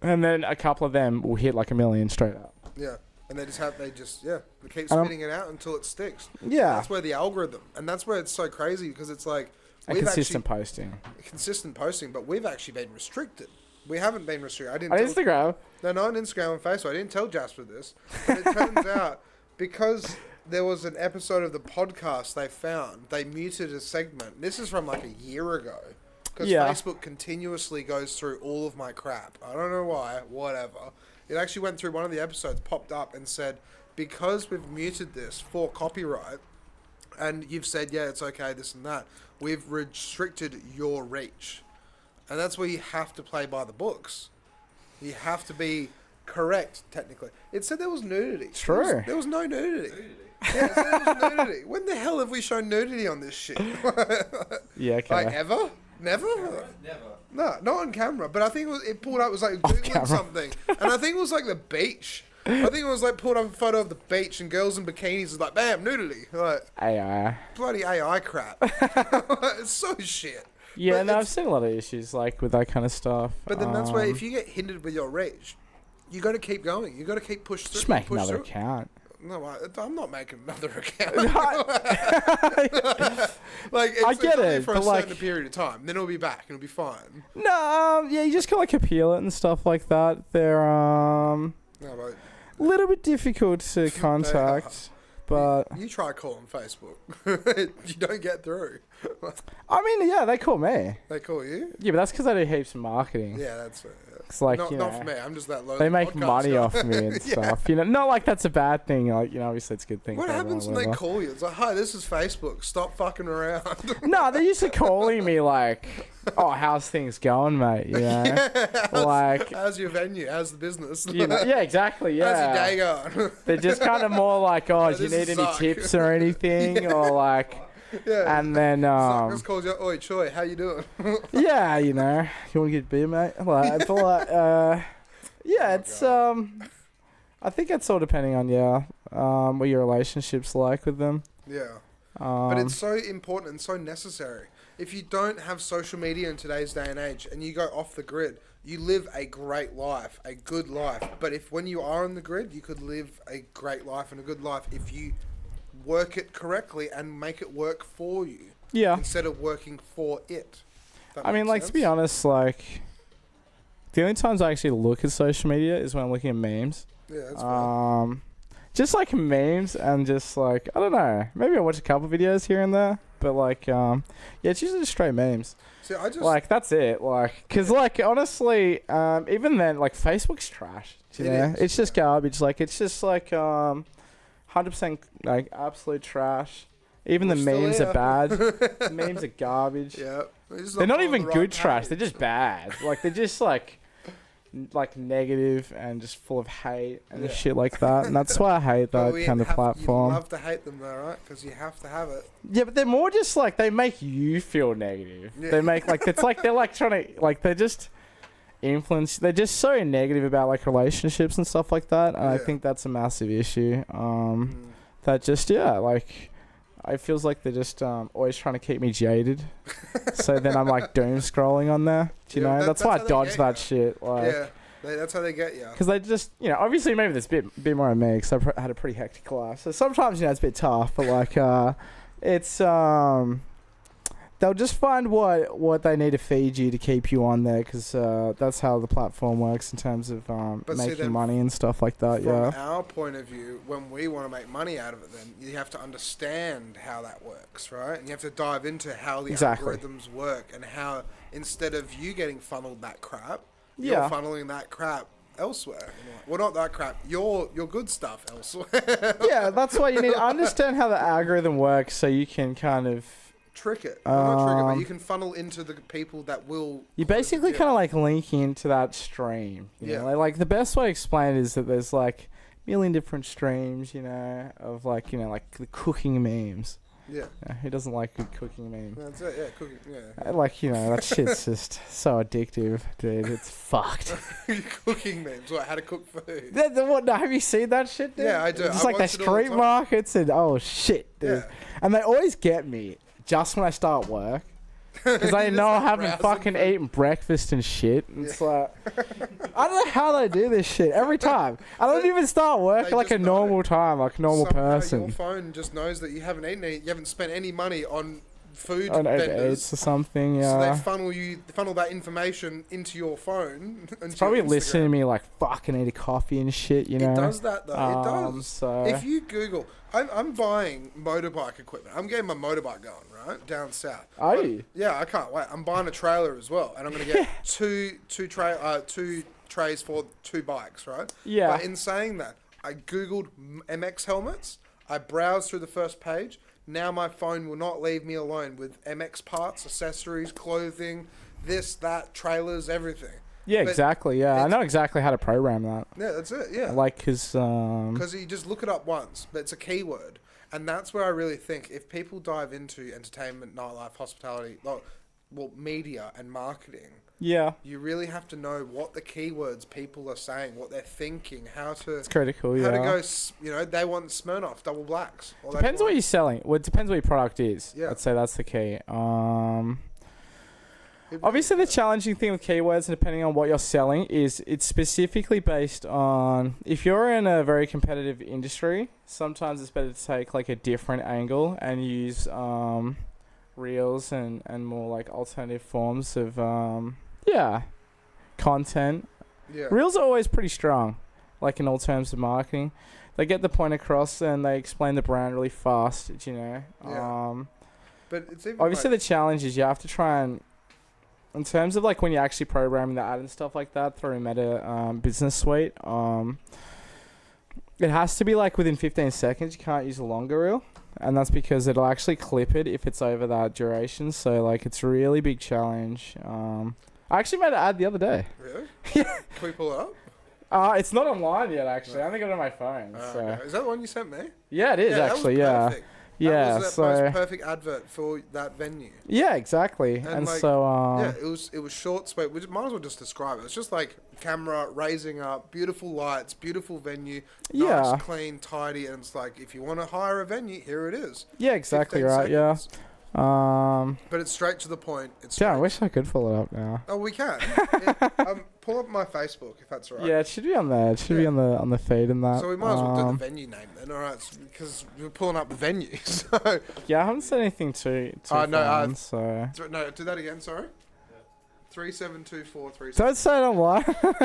And then a couple of them will hit like 1 million straight up. Yeah. And they keep spitting it out until it sticks. Yeah. And that's where the algorithm, and that's where it's so crazy, because it's like, And consistent posting. Consistent posting, but we've actually been restricted. We haven't been restricted. On Instagram? No, on Instagram and Facebook. I didn't tell Jasper this. But it turns out, because there was an episode of the podcast they found, they muted a segment. This is from like a year ago. Because Facebook continuously goes through all of my crap. I don't know why, whatever. It actually went through one of the episodes, popped up and said, because we've muted this for copyright, and you've said, yeah, it's okay, this and that, we've restricted your reach. And that's where you have to play by the books. You have to be correct, technically. It said there was nudity. True. There was no nudity. Yeah, it said there was nudity. When the hell have we shown nudity on this shit? Yeah, okay. Like, ever? Never? Never. No, not on camera. But I think it pulled up, it was like Googling something. And I think it was like the beach. I think it was like pulled up a photo of the beach and girls in bikinis was like, bam, nudity. Like, AI. bloody AI crap. It's so shit. Yeah, But no, I've seen a lot of issues like with that kind of stuff. But then that's where if you get hindered with your reach, you got to keep going. You got to keep push through. Just make push another through. account. No, I'm not making another account. Like I get only it, for but a like- certain period of time. Then it'll be back and it'll be fine. No, yeah, you just gotta like appeal it and stuff like that. They're No, but a little bit difficult to contact, but you try calling Facebook, you don't get through. I mean, yeah, they call me. They call you. Yeah, but that's because I do heaps of marketing. Yeah, that's it. It's like, not, you not know, for me. I'm just that low. they make money off me and Yeah. stuff. You know, not like that's a bad thing. Like, you know, obviously it's a good thing. What for everyone, happens when they whatever. call you? It's like, hi, this is Facebook. Stop fucking around. No, they're used to calling me like, "Oh, how's things going, mate?" You know, like, how's your venue? How's the business? you know, yeah, exactly, How's yeah. your day going? They're just kind of more like, "Oh, do you this need is any suck." tips or anything?" Or like, Yeah. and then Just calls you, oi, Choi, how you doing? yeah, you know, you want to get a beer, mate? Like, but like, yeah, it's I think it's all depending on what your relationship's like with them. Yeah. But it's so important and so necessary. If you don't have social media in today's day and age and you go off the grid, you live a great life, a good life. But if when you are on the grid, you could live a great life and a good life if you work it correctly and make it work for you. Yeah. Instead of working for it. That I mean, makes like, sense? to be honest, like, the only times I actually look at social media is when I'm looking at memes. Yeah, that's fine. Just like memes and just like, I don't know, maybe I watch a couple videos here and there, but like, yeah, it's usually just straight memes. See, I just Like, that's it. Like, cause like, honestly, even then, like, Facebook's trash. You It know? is, It's just garbage. Like, it's just like, 100% like absolute trash. Even We're the still memes here. are bad. The memes are garbage. yeah, it's They're not following even the right good trash. page. They're just bad. Like, they're just like negative and just full of hate and Yeah. shit like that. And that's why I hate But that we kind of have- platform. You love to hate them though, right? Because you have to have it. Yeah, but they're more just like, they make you feel negative. Yeah. They make like, it's like they're like trying to, like, they're just influence. They're just so negative about like relationships and stuff like that. And I Yeah. think that's a massive issue. Mm. That just, yeah, like, it feels like they're just always trying to keep me jaded. So then I'm like doom scrolling on there. Do you Yeah, know? That's that's why how I they dodge get that ya. shit. Like, Yeah, that's how they get you. because they just, you know, obviously maybe there's a bit more on me because I had a pretty hectic life. So sometimes, you know, it's a bit tough, but like, it's, they'll just find what they need to feed you to keep you on there because that's how the platform works in terms of But see, making then money and stuff like that. From Yeah. our point of view, when we want to make money out of it, then you have to understand how that works, right? And you have to dive into how the Exactly. algorithms work and how instead of you getting funneled that crap, Yeah. you're funneling that crap elsewhere. And you're like, well, not that crap. Your good stuff elsewhere. Yeah, that's why you need to understand how the algorithm works so you can kind of. Trick it. Well, not trick it, but Um, you can funnel into the people that will. You basically yeah. kind of like link into that stream. You know? Yeah. Like the best way to explain it is that there's like a million different streams, you know, of like, you know, like the cooking memes. Yeah. Who doesn't like good cooking memes? That's it. Yeah, cooking. Yeah. Like, you know, that shit's just so addictive, dude. It's fucked. Cooking memes. What? How to cook food. What? No, have you seen that shit, dude? Yeah, I do. It's just I like the watch it all the street time. markets and oh shit, dude. Yeah. And they always get me just when I start work. Because they You just know I start haven't browsing fucking food. eaten breakfast and shit. And it's like, I don't know how they do this shit every time. I don't even start work They at like a just know. normal time, like a normal Somehow Your person. phone just knows that you haven't eaten any, you haven't spent any money on food on Uber vendors. Eats or something. So Yeah. they funnel that information into your phone. It's probably listening to me like, fuck, I need a coffee and shit, you know? It does that though. It does. So If you Google, I'm buying motorbike equipment. I'm getting my motorbike going, right? Down south. Are But- you? Yeah, I can't wait. I'm buying a trailer as well. And I'm going to get two trays for 2 bikes, right? Yeah. But in saying that, I Googled MX helmets. I browsed through the first page. Now my phone will not leave me alone with MX parts, accessories, clothing, this, that, trailers, everything. Yeah, But exactly. Yeah, I it's- know exactly how to program that. Yeah, that's it. Yeah. Like, cause Because you just look it up once, but it's a keyword. And that's where I really think if people dive into entertainment, nightlife, hospitality, well, media and marketing, yeah, you really have to know what the keywords people are saying, what they're thinking, how to it's critical. how Yeah. to go. They want Smirnoff double blacks. Or they Depends what want- you're selling. Well, it depends what your product is. Yeah. I'd say that's the key. it really- Obviously, the challenging thing with keywords, and depending on what you're selling, is it's specifically based on if you're in a very competitive industry. Sometimes it's better to take like a different angle and use reels and more like alternative forms of content. Yeah. Reels are always pretty strong, like in all terms of marketing. They get the point across and they explain the brand really fast, you know. Yeah. But it's even Obviously, like, the challenge is you have to try and, in terms of like when you're actually programming the ad and stuff like that through Meta Business Suite, it has to be like within 15 seconds. You can't use a longer reel, and that's because it'll actually clip it if it's over that duration. So like it's a really big challenge. I actually made an ad the other day. really? Yeah. Can we pull it up? It's not online yet, actually. I only got it on my phone. So Okay. Is that the one you sent me? yeah, it is that actually. was Yeah, perfect. yeah. That was the So most perfect advert for that venue. yeah, exactly. And like, so Yeah, it was short, sweet. We might as well just describe it. It's just like camera raising up, beautiful lights, beautiful venue, Yeah. nice, clean, tidy, and it's like if you want to hire a venue, here it is. yeah, exactly 15 right. Yeah. seconds. But But it's straight to the point. It's yeah, I straight- wish I could pull it up now. Oh, we can. Pull up my Facebook if that's all right. Yeah, it should be on there. It should be Yeah. on the feed and that. So we might as well do the Um, venue name then, all right? Because we're pulling up the venue. So Yeah, I haven't said anything too no, fun, so no, do that again. Sorry. 372437. don't say it online.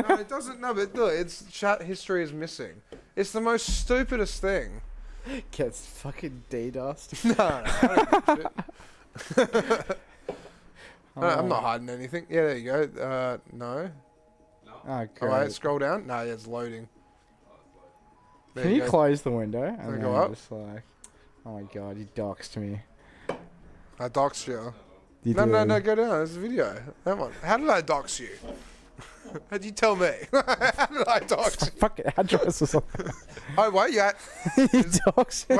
No, it doesn't. No, but look, it's chat history is missing. It's the most stupidest thing. Gets fucking DDoSed. No, I don't give a shit. I'm not hiding anything. Yeah, there you go. No. Oh, Oh, great. wait, scroll down. No, yeah, it's loading. There Can you go. close the window? And Can I then go up? just like, oh my god, you doxed me. I doxed you. You No, did. go down. There's a video. That one. How did I dox you? How'd you tell me? How did I dox you? Fucking address or something. Oh, wait, you doxed me.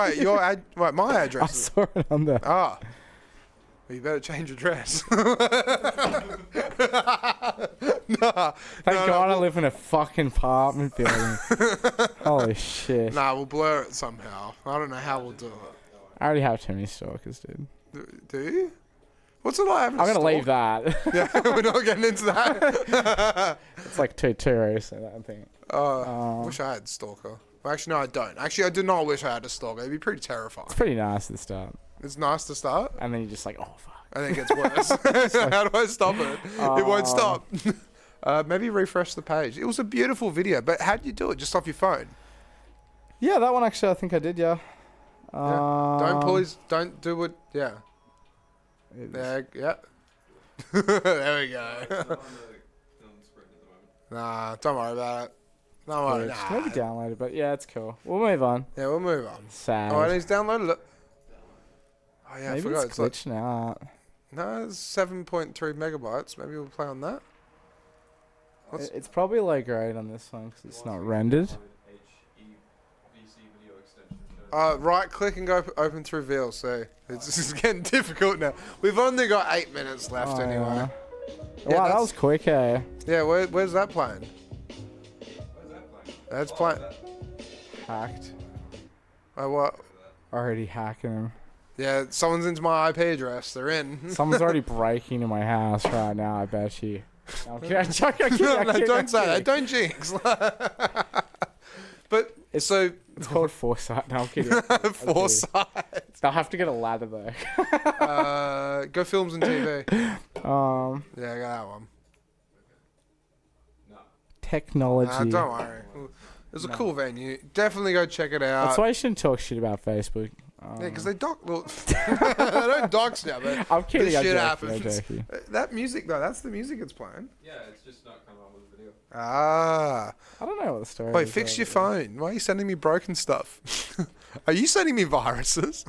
wait, my I address. saw it on there. Ah. Well, you better change your address. Nah. Thank God I live in a fucking apartment building. Holy shit. Nah, we'll blur it somehow. I don't know how we'll do it. I already have too many stalkers, dude. Do you? What's it like having I'm a gonna leave that. Yeah, we're not getting into that. It's like two rows, I think. Wish I had stalker. Well, actually, no, I don't. Actually, I do not wish I had a stalker. It'd be pretty terrifying. It's pretty nice at the start. It's nice to start, And then you're just like, oh, fuck. and then it gets worse. How do I stop it? It won't stop. Maybe refresh the page. It was a beautiful video, but how'd you do it? Just off your phone? Yeah, that one actually I think I did, yeah. Yeah. Don't do it. Yeah. It's- Yeah. There we go. It's not on the sprint at the moment. Nah, don't worry about it. Don't worry. It's Nah. maybe downloaded, but yeah, it's cool. We'll move on. Yeah, we'll move on. Sad. Oh, and he's downloaded it. Oh yeah, I maybe forgot. it's It's like, glitching out. no, it's 7.3 megabytes. Maybe we'll play on that. What's- It's probably low grade on this one because it's not rendered. video extension. Right click and go open through VLC. It's getting difficult now. We've only got 8 minutes left Oh, anyway. yeah. Yeah, Wow, that that's- was quick, eh? Yeah, where's that playing? Where's that playing? That's playing. Hacked. Oh, what? Already hacking him. Yeah, someone's into my IP address. They're in. Someone's already breaking into my house right now, I bet you. No, I'm kidding, I'm joking, I'm No, kidding, I'm kidding, don't I'm say that. kidding. Don't jinx. But It's- so It's called Foresight. No, I'm kidding. I'm kidding. Foresight. They'll have to get a ladder though. Go Films and TV. Yeah, I got that one. Technology. Don't worry. It's a cool venue. Definitely go check it out. That's why you shouldn't talk shit about Facebook. Yeah, because they dox. Well, they don't dox now, but I'm kidding. this I'm shit joking, happens. I'm joking. That music though, that's the music it's playing. Yeah, it's just not coming up with a video. I don't know what the story Wait, is. fix your phone. Why are you sending me broken stuff? Are you sending me viruses?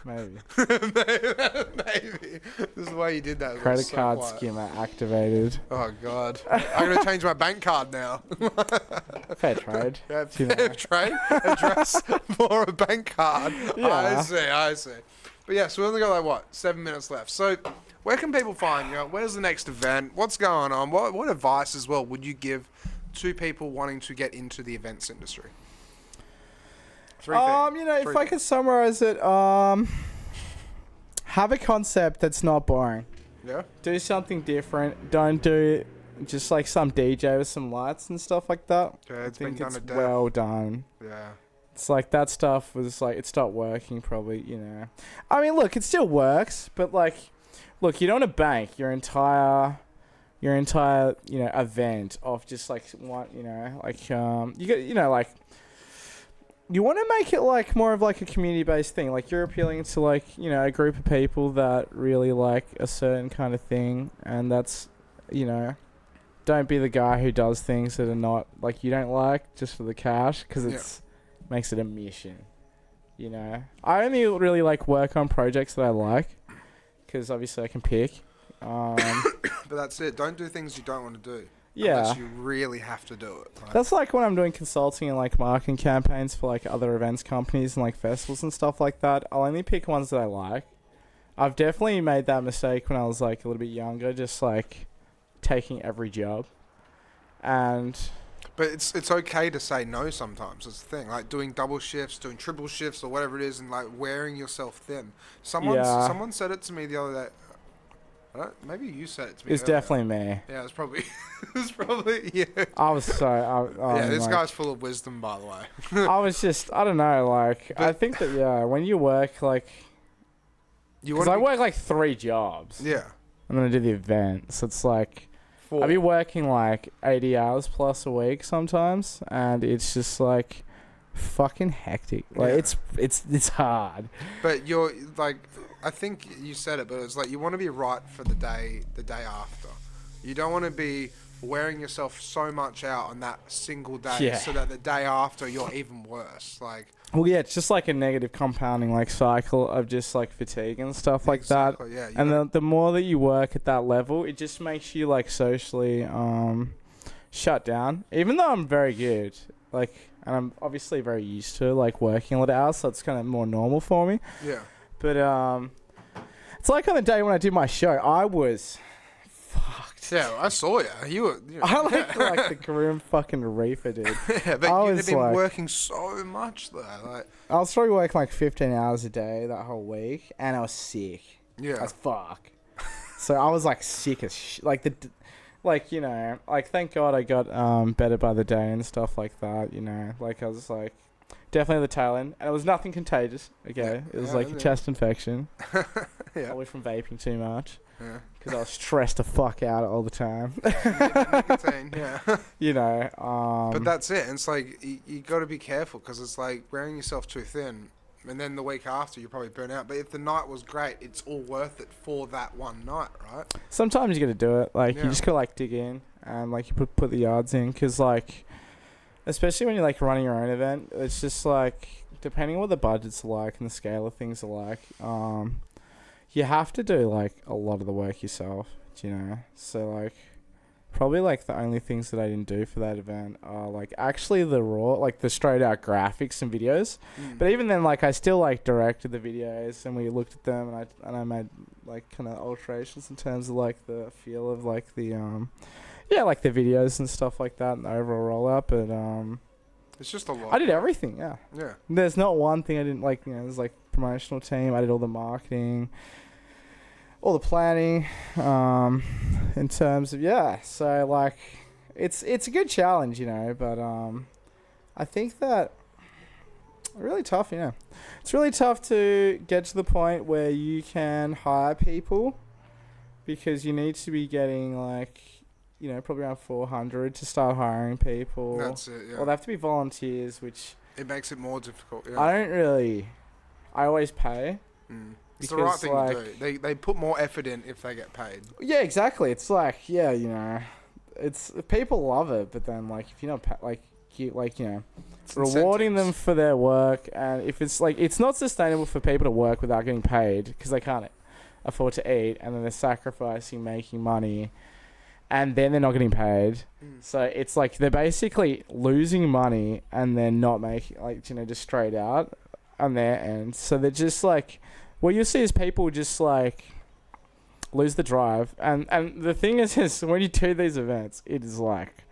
Maybe. Maybe. This is why you did that. Credit card skimmer activated. Oh god. I'm gonna change my bank card now. Fair trade. Yeah, fair trade. Address for a bank card. Yeah. I see. But yeah, so we only got like 7 minutes left. So where can people find you? Where's the next event? What's going on? What advice as well would you give to people wanting to get into the events industry? If I could summarize it, have a concept that's not boring. Yeah. Do something different. Don't do just like some DJ with some lights and stuff like that. Yeah, I it's been think done it's to death. well done. Yeah. It's like that stuff was like, it stopped working probably, I mean, look, it still works, but like, look, you don't want to bank your entire, event off just like one, you want to make it like more of like a community-based thing. Like you're appealing to like, a group of people that really like a certain kind of thing. And that's, don't be the guy who does things that are not like you don't like just for the cash, because it's makes it a mission. I only really like work on projects that I like, because obviously I can pick. But that's it. Don't do things you don't want to do. Yeah. Unless you really have to do it. Like, that's like when I'm doing consulting and like marketing campaigns for like other events companies and like festivals and stuff like that. I'll only pick ones that I like. I've definitely made that mistake when I was like a little bit younger, just like taking every job. But it's okay to say no sometimes. It's the thing. Like doing double shifts, doing triple shifts or whatever it is, and like wearing yourself thin. Someone said it to me the other day. Maybe you said it to me. It's definitely me. Yeah, it's probably you. I was so... this guy's full of wisdom, by the way. I was just... I don't know, like... I think that, when you work, like... Because I work, like, 3 jobs. Yeah. And then I do the event. So it's, like... 4. I'll be working, like, 80 hours plus a week sometimes. And it's just, like... fucking hectic. Like, it's hard. But you're, like... I think you said it, but it's like you want to be right for the day after. You don't want to be wearing yourself so much out on that single day so that the day after you're even worse. Like, well, yeah, it's just like a negative compounding like cycle of just like fatigue and stuff like that. Yeah, and the more that you work at that level, it just makes you like socially shut down. Even though I'm very good, like, and I'm obviously very used to like working a lot of hours, so it's kind of more normal for me. Yeah. But it's like on the day when I did my show, I was fucked. Yeah, I saw you. You were. I like the grim fucking reefer, dude. Yeah, but you'd have been working so much though. Like, I was probably working like 15 hours a day that whole week, and I was sick. Yeah. As fuck. So I was like sick as like thank God I got better by the day and stuff like that. Like I was like. Definitely the tail end. And it was nothing contagious. Okay. It was like a chest infection. Probably from vaping too much. Yeah. Because I was stressed the fuck out all the time. Nicotine, yeah. But that's it. And it's like, you got to be careful because it's like wearing yourself too thin. And then the week after, you probably burn out. But if the night was great, it's all worth it for that one night, right? Sometimes you got to do it. Like, you just got to like dig in and like you put the yards in. Because like... especially when you're like running your own event, it's just like depending on what the budget's like and the scale of things are like, you have to do like a lot of the work yourself, So like probably like the only things that I didn't do for that event are like actually the raw, like the straight out graphics and videos. But even then, like I still like directed the videos and we looked at them and I made like kind of alterations in terms of like the feel of like the like the videos and stuff like that and the overall rollout, but it's just a lot. I did everything, yeah. There's not one thing I didn't like, there's like promotional team, I did all the marketing, all the planning, in terms of, so like, it's a good challenge, but I think that really tough, yeah. It's really tough to get to the point where you can hire people because you need to be getting like, you know, probably around 400 to start hiring people. That's it, yeah. Or they have to be volunteers, which It makes it more difficult, yeah. I always pay. It's the right thing to do. They put more effort in if they get paid. Yeah, exactly. It's like, yeah, you know, it's people love it, but then like if you're not rewarding them for their work, and if it's like it's not sustainable for people to work without getting paid because they can't afford to eat, and then they're sacrificing making money, and then they're not getting paid. So it's like they're basically losing money and then not making, like, you know, just straight out on their end. So they're just like, what you see is people just like lose the drive. And the thing is when you do these events, it is like,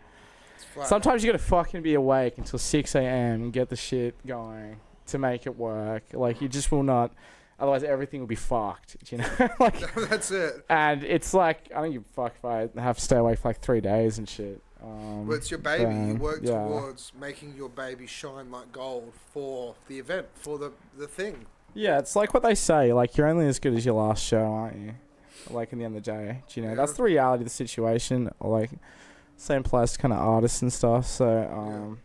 sometimes you gotta fucking be awake until 6 a.m. and get the shit going to make it work. Like, you just will not, otherwise everything will be fucked, you know? Like, that's it. And it's like, I don't give a fuck if I have to stay awake for like 3 days and shit. Well, it's your baby. You work towards making your baby shine like gold for the event, for the thing. Yeah, it's like what they say, like, you're only as good as your last show, aren't you? Like, in the end of the day. Do you know? That's the reality of the situation. Like, same place kind of artists and stuff. So,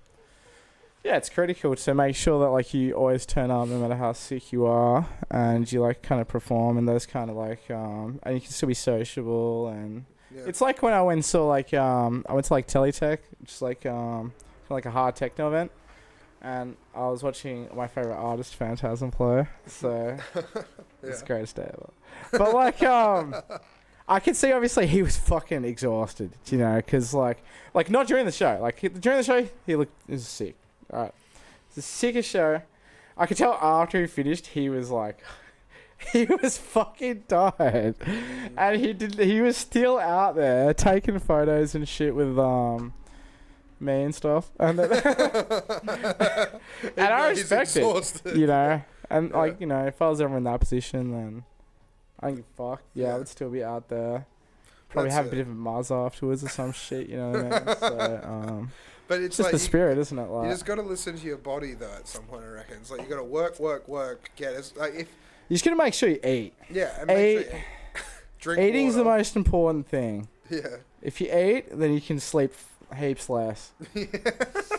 yeah, it's critical to make sure that, like, you always turn up no matter how sick you are, and you, like, kind of perform in those kind of, like, and you can still be sociable. And it's like when I went and saw, like, I went to, like, Teletech, which is like a hard techno event. And I was watching my favourite artist, Phantasm, play. So, it's the greatest day ever. But, like, I could see, obviously, he was fucking exhausted, you know, because, like, not during the show. Like, during the show, he was sick. All right. It's the sickest show. I could tell after he finished, he was, like, he was fucking tired. And he was still out there taking photos and shit with, me and stuff, and then and I respect it, you know, and like, you know, if I was ever in that position, then I don't give a fuck. I would still be out there, probably have a bit of a muzz afterwards or some shit, you know what I mean? So, but it's just like the spirit, isn't it? Like, you just got to listen to your body though. At some point, I reckon it's like you got to work. Get it. Like if you just gotta make sure you eat. Yeah, and make sure you drink. Eating's the most important thing. Yeah. If you eat, then you can sleep heaps less.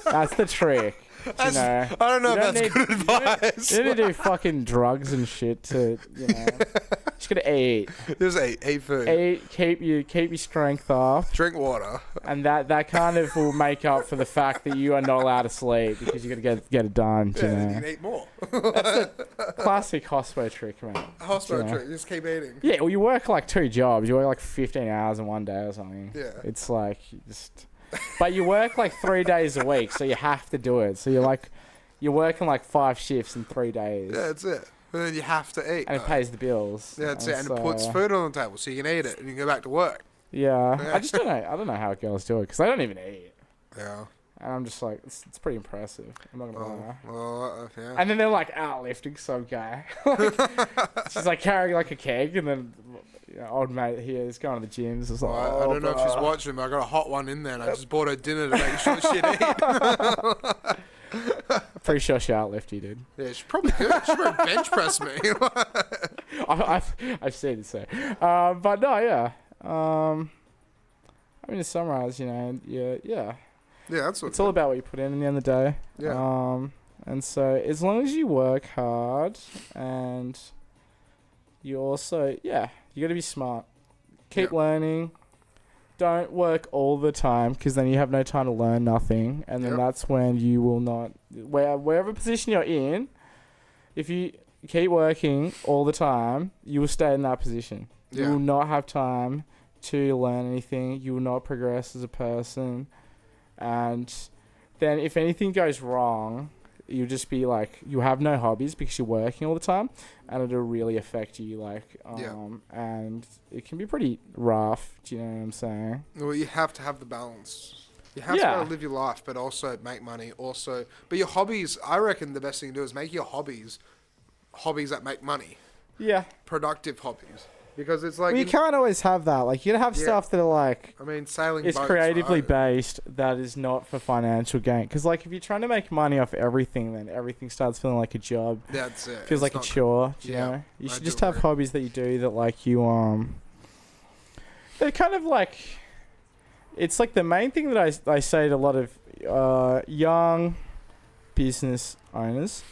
That's the trick. You know, I don't know if that's good advice. You need to do fucking drugs and shit to, you know. Just gotta eat. Just eat food. Eat, keep your strength up. Drink water. And that kind of will make up for the fact that you are not allowed to sleep because you gotta get it done. Yeah, you know? you can eat more. That's the classic hospo trick, man. Hospo trick. Just keep eating. Yeah, well, you work like 2 jobs. You work like 15 hours in one day or something. Yeah. It's like just. But you work like 3 days a week, so you have to do it. So you're working like 5 shifts in 3 days. Yeah, that's it. But then you have to eat. And it pays the bills. Yeah, that's it. And it puts food on the table, so you can eat it and you can go back to work. Yeah. I just don't know. I don't know how girls do it because they don't even eat. Yeah. And I'm just like, it's pretty impressive. I'm not gonna lie. Well, yeah. And then they're like outlifting some guy. She's like carrying like a keg, and then old mate here is going to the gyms. It's like, I don't know if she's watching, but I got a hot one in there, and I just bought her dinner to make sure she'd eat. Pretty sure she outlifted you, dude. Yeah, she's probably good. She might bench press me. I've seen it so. But no, yeah. I mean, to summarize, you know, yeah. Yeah, that's what it's all about what you put in the end of the day. Yeah. And so as long as you work hard and you also, you got to be smart. Keep learning. Don't work all the time because then you have no time to learn nothing. And then that's when you will not, wherever position you're in, if you keep working all the time, you will stay in that position. You will not have time to learn anything. You will not progress as a person. And then if anything goes wrong, you'll just be like, you have no hobbies because you're working all the time, and it'll really affect you, and it can be pretty rough. Do you know what I'm saying? Well, you have to have the balance. You have to be able to live your life, but also make money. But your hobbies, I reckon the best thing to do is make your hobbies that make money. Yeah. Productive hobbies. Because it's like... Well, you can't always have that. Like, you gotta have stuff that are like... I mean, sailing it's boats, creatively right? based that is not for financial gain. Because, like, if you're trying to make money off everything, then everything starts feeling like a job. That's it. Feels like a chore, you know? You should just have hobbies that you do that, like, you, they're kind of like... It's like the main thing that I say to a lot of young business owners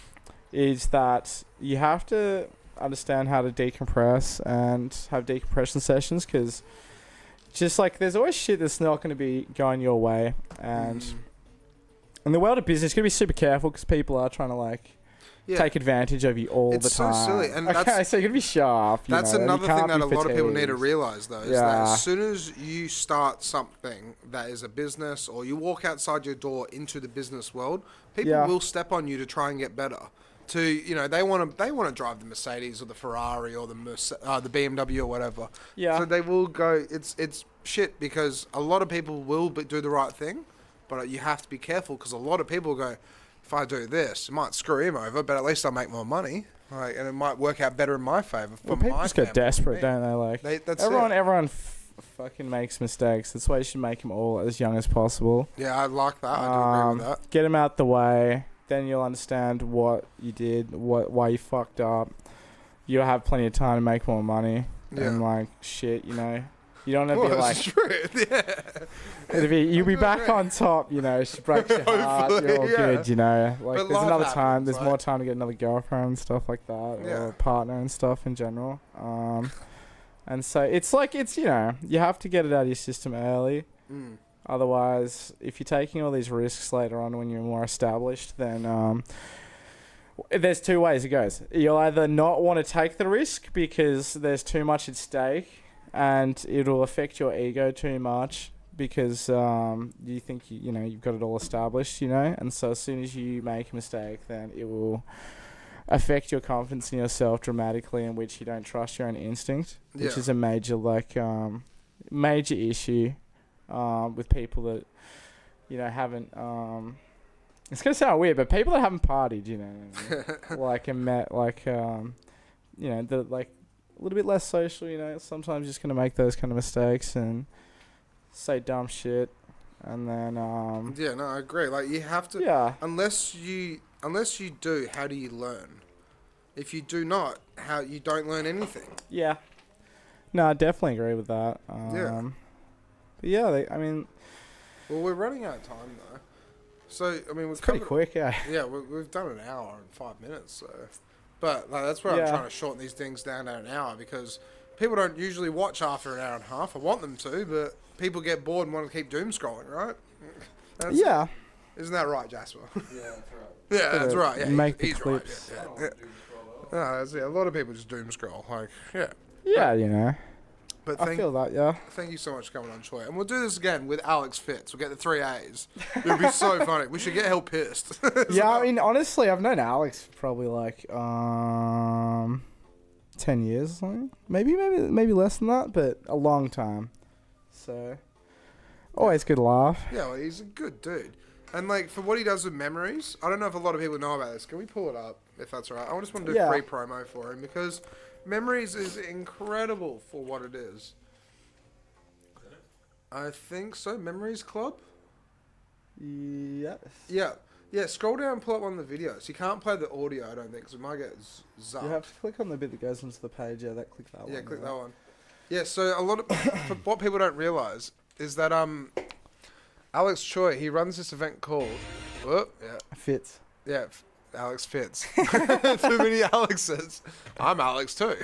is that you have to understand how to decompress and have decompression sessions, because just like there's always shit that's not going to be going your way, and in the world of business you got to be super careful because people are trying to like take advantage of you all the time. It's so silly, and so you got to be sharp. That's another thing that a lot of people need to realize, though, is that as soon as you start something that is a business, or you walk outside your door into the business world, people will step on you to try and get better. To, you know, they want to drive the Mercedes or the Ferrari or the BMW or whatever. Yeah. So they will go. It's shit because a lot of people will do the right thing, but you have to be careful because a lot of people go, if I do this, it might screw him over, but at least I'll make more money. Like, and it might work out better in my favour. Well, people just get desperate, don't they? Like, everyone fucking makes mistakes. That's why you should make them all as young as possible. Yeah, I like that. I do agree with that. Get them out the way. Then you'll understand what you did, why you fucked up. You'll have plenty of time to make more money. Yeah. And like shit, you know. You don't want to be like. True. You'll be back on top, you know. She breaks your heart. You're all good, you know. Like but there's another time. There's more time to get another girlfriend and stuff like that, or a partner and stuff in general. And so it's like you know, you have to get it out of your system early. Otherwise, if you're taking all these risks later on when you're more established, then there's two ways it goes. You'll either not want to take the risk because there's too much at stake and it'll affect your ego too much because you think you know you've got it all established, you know, and so as soon as you make a mistake, then it will affect your confidence in yourself dramatically, in which you don't trust your own instinct, which is a major major issue. With people that, you know, haven't, it's going to sound weird, but people that haven't partied, you know, like, and met, like, you know, the like, a little bit less social, you know, sometimes you're just going to make those kind of mistakes and say dumb shit, and then, yeah, no, I agree, like, you have to, unless you do, how do you learn? If you do not, you don't learn anything. Yeah. No, I definitely agree with that. But yeah, I mean... Well, we're running out of time, though. So, I mean... It's pretty quick, yeah. Yeah, we've done an hour and 5 minutes, so... But like, that's where I'm trying to shorten these things down to an hour, because people don't usually watch after an hour and a half. I want them to, but people get bored and want to keep doom scrolling, right? Isn't that right, Jasper? Yeah, that's right. Yeah, that's right. Yeah, make the clips. Right. Yeah. A lot of people just doom scroll. Like, Yeah, you know. But I feel that, yeah. Thank you so much for coming on, Choi. And we'll do this again with Alex Fitz. We'll get the 3 A's. It'll be so funny. We should get hell pissed. Yeah, I mean, honestly, I've known Alex for probably like 10 years or something. Maybe less than that, but a long time. So, always good laugh. Yeah, well, he's a good dude. And like, for what he does with memories, I don't know if a lot of people know about this. Can we pull it up, if that's all right? I just want to do free promo for him, because... Memories is incredible for what it is. I think so. Memories Club? Yes. Yeah. Yeah, scroll down and pull up one of the videos. You can't play the audio, I don't think, because it might get zapped. You have to click on the bit that goes into the page. Yeah, click that one. Yeah, click that one. Yeah, so a lot of... for what people don't realise is that Alex Choi, he runs this event called... Fitz. Yeah, Alex Fitz. Too many Alexes. I'm Alex too.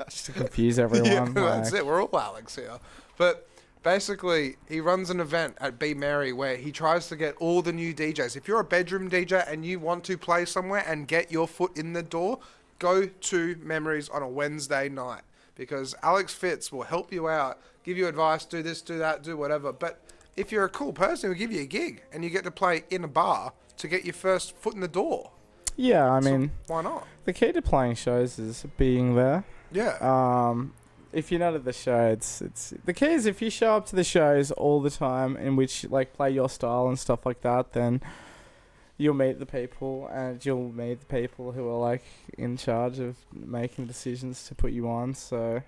Just to confuse everyone. Yeah, that's it. We're all Alex here. But basically, he runs an event at Be Merry where he tries to get all the new DJs. If you're a bedroom DJ and you want to play somewhere and get your foot in the door, go to Memories on a Wednesday night, because Alex Fitz will help you out, give you advice, do this, do that, do whatever. But if you're a cool person, he'll give you a gig and you get to play in a bar to get your first foot in the door. Yeah, I mean... Why not? The key to playing shows is being there. Yeah. If you're not at the show, it's... The key is if you show up to the shows all the time in which, like, play your style and stuff like that, then you'll meet the people, and you'll meet the people who are like in charge of making decisions to put you on. So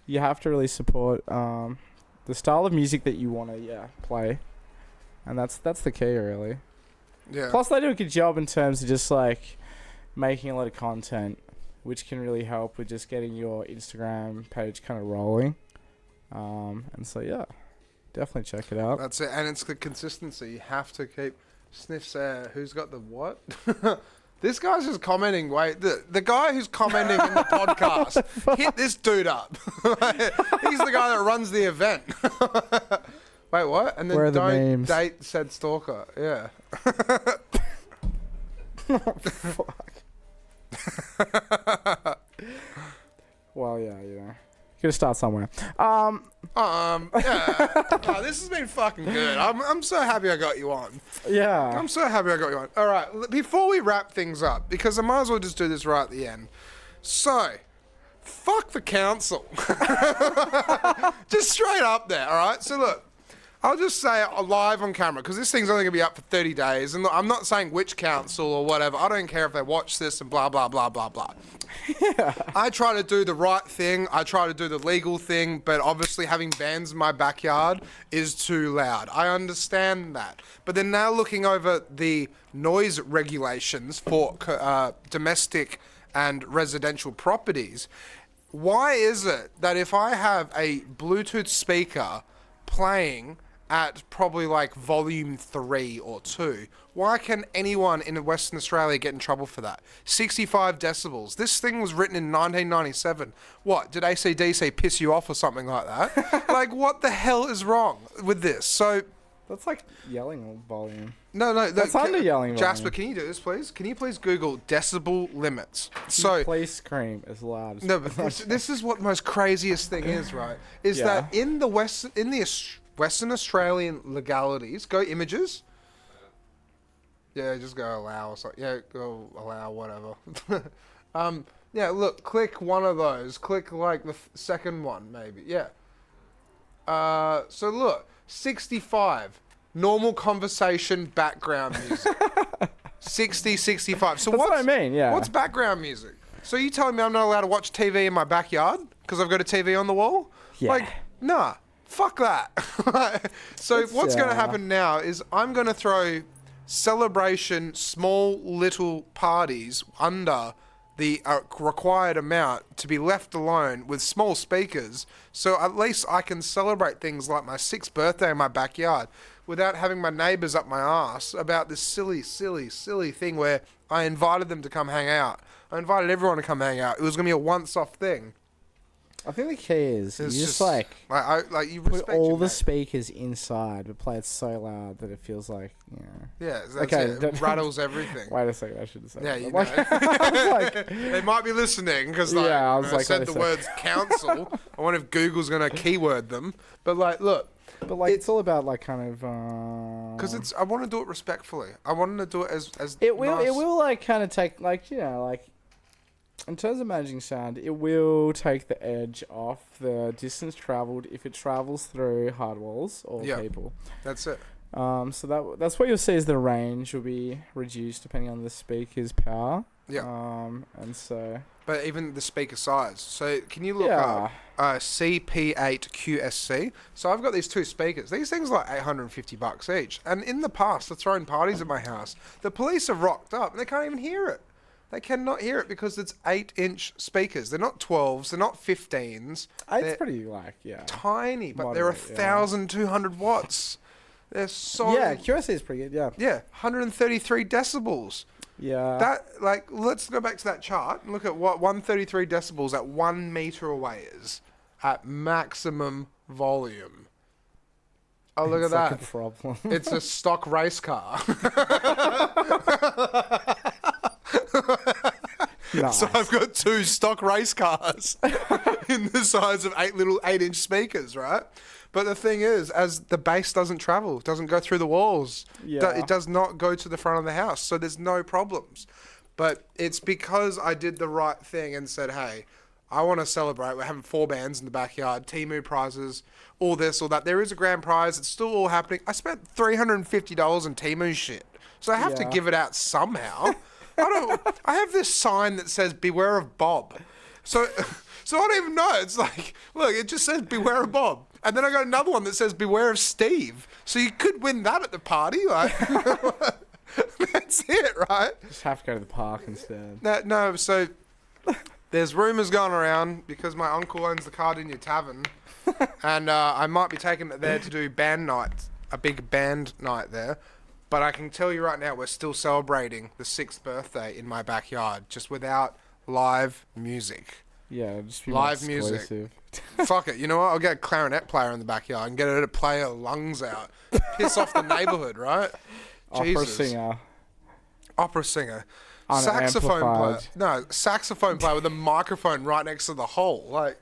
you have to really support the style of music that you want to play, and that's the key really. Yeah. Plus, they do a good job in terms of just like making a lot of content, which can really help with just getting your Instagram page kind of rolling. And so definitely check it out. That's it, and it's the consistency. You have to keep. Sniff said, who's got the what? This guy's just commenting. Wait, the guy who's commenting in the podcast, hit this dude up. He's the guy that runs the event. Wait, what? And then Where are the don't memes? date said stalker. Yeah. Fuck. Well, yeah. Gotta start somewhere. Yeah. Oh, this has been fucking good. I'm so happy I got you on. Yeah. I'm so happy I got you on. All right, before we wrap things up, because I might as well just do this right at the end. So, fuck the council. Just straight up there, all right? So, look, I'll just say it live on camera, because this thing's only going to be up for 30 days. And look, I'm not saying which council or whatever. I don't care if they watch this and blah, blah, blah, blah, blah. Yeah. I try to do the right thing. I try to do the legal thing. But obviously having bands in my backyard is too loud. I understand that. But they're now looking over the noise regulations for domestic and residential properties. Why is it that if I have a Bluetooth speaker playing at probably like volume 3 or 2, why can anyone in Western Australia get in trouble for that? 65 decibels. This thing was written in 1997. What, did AC/DC piss you off or something like that? Like, what the hell is wrong with this? So That's like yelling volume. no, That's under yelling Jasper, volume. can you do this, please? Can you please Google decibel limits? So Please scream as loud as no, but this is what the most craziest thing is, right? Is that in the Western Australian legalities, go images. Yeah, just go allow or something. Yeah, go allow whatever. Yeah, look, click one of those. Click like the second one, maybe. Yeah. So look, 65. Normal conversation background music. 60, 65. So That's what I mean, yeah. What's background music? So you telling me I'm not allowed to watch TV in my backyard because I've got a TV on the wall? Yeah. Like, nah. Fuck that. So what's going to happen now is I'm going to throw celebration, small little parties under the required amount to be left alone with small speakers, so at least I can celebrate things like my 6th birthday in my backyard without having my neighbours up my ass about this silly thing where I invited them to come hang out. I invited everyone to come hang out. It was going to be a once-off thing. I think the key is you just like you put respect all your the mate. speakers inside, but play it so loud that it feels like, Yeah, that's Okay, it. It rattles everything. Wait a second, I shouldn't say Yeah, that. you Like- know. I was like, They might be listening because Yeah, I was I like, said wait the a sec. words council. I wonder if Google's going to keyword them. But like, look, but like it's all about like kind of because I want to do it respectfully. I want to do it as it will nice. it will like kind of take like like in terms of managing sound, it will take the edge off the distance traveled if it travels through hard walls or people. That's it. So that's what you'll see is the range will be reduced depending on the speaker's power. Yeah. And so. But even the speaker size. So can you look up CP8QSC? So I've got these 2 speakers. These things are like $850 each. And in the past, I've thrown parties at my house. The police have rocked up and they can't even hear it. They cannot hear it because it's 8-inch speakers. They're not 12s. They're not 15s. It's pretty tiny, but they're moderate, 1,200 watts. They're so... Yeah, QSC is pretty good, yeah. Yeah, 133 decibels. Yeah. That, like, let's go back to that chart and look at what 133 decibels at 1 meter away is at maximum volume. Oh, look at that. Like a problem. It's a stock race car. Nice. So I've got 2 stock race cars in the size of 8-inch speakers, right? But the thing is, as the bass doesn't travel, doesn't go through the walls, it does not go to the front of the house, so there's no problems. But it's because I did the right thing and said, hey, I want to celebrate. We're having 4 bands in the backyard, Temu prizes, all this, all that. There is a grand prize. It's still all happening. I spent $350 on Temu shit. so I have to give it out somehow. I have this sign that says beware of Bob. So I don't even know. It's like, look, it just says beware of Bob. And then I got another one that says beware of Steve. So you could win that at the party. Like, that's it, right? Just have to go to the park instead. No, so there's rumours going around because my uncle owns the Cardinia Tavern. And I might be taking it there to do band night, a big band night there. But I can tell you right now, we're still celebrating the 6th birthday in my backyard, just without live music. Yeah, just be live music. Fuck it. You know what? I'll get a clarinet player in the backyard and get her to play her lungs out. Piss off the neighbourhood, right? Opera singer. Saxophone player. No, saxophone player with a microphone right next to the hole. Like,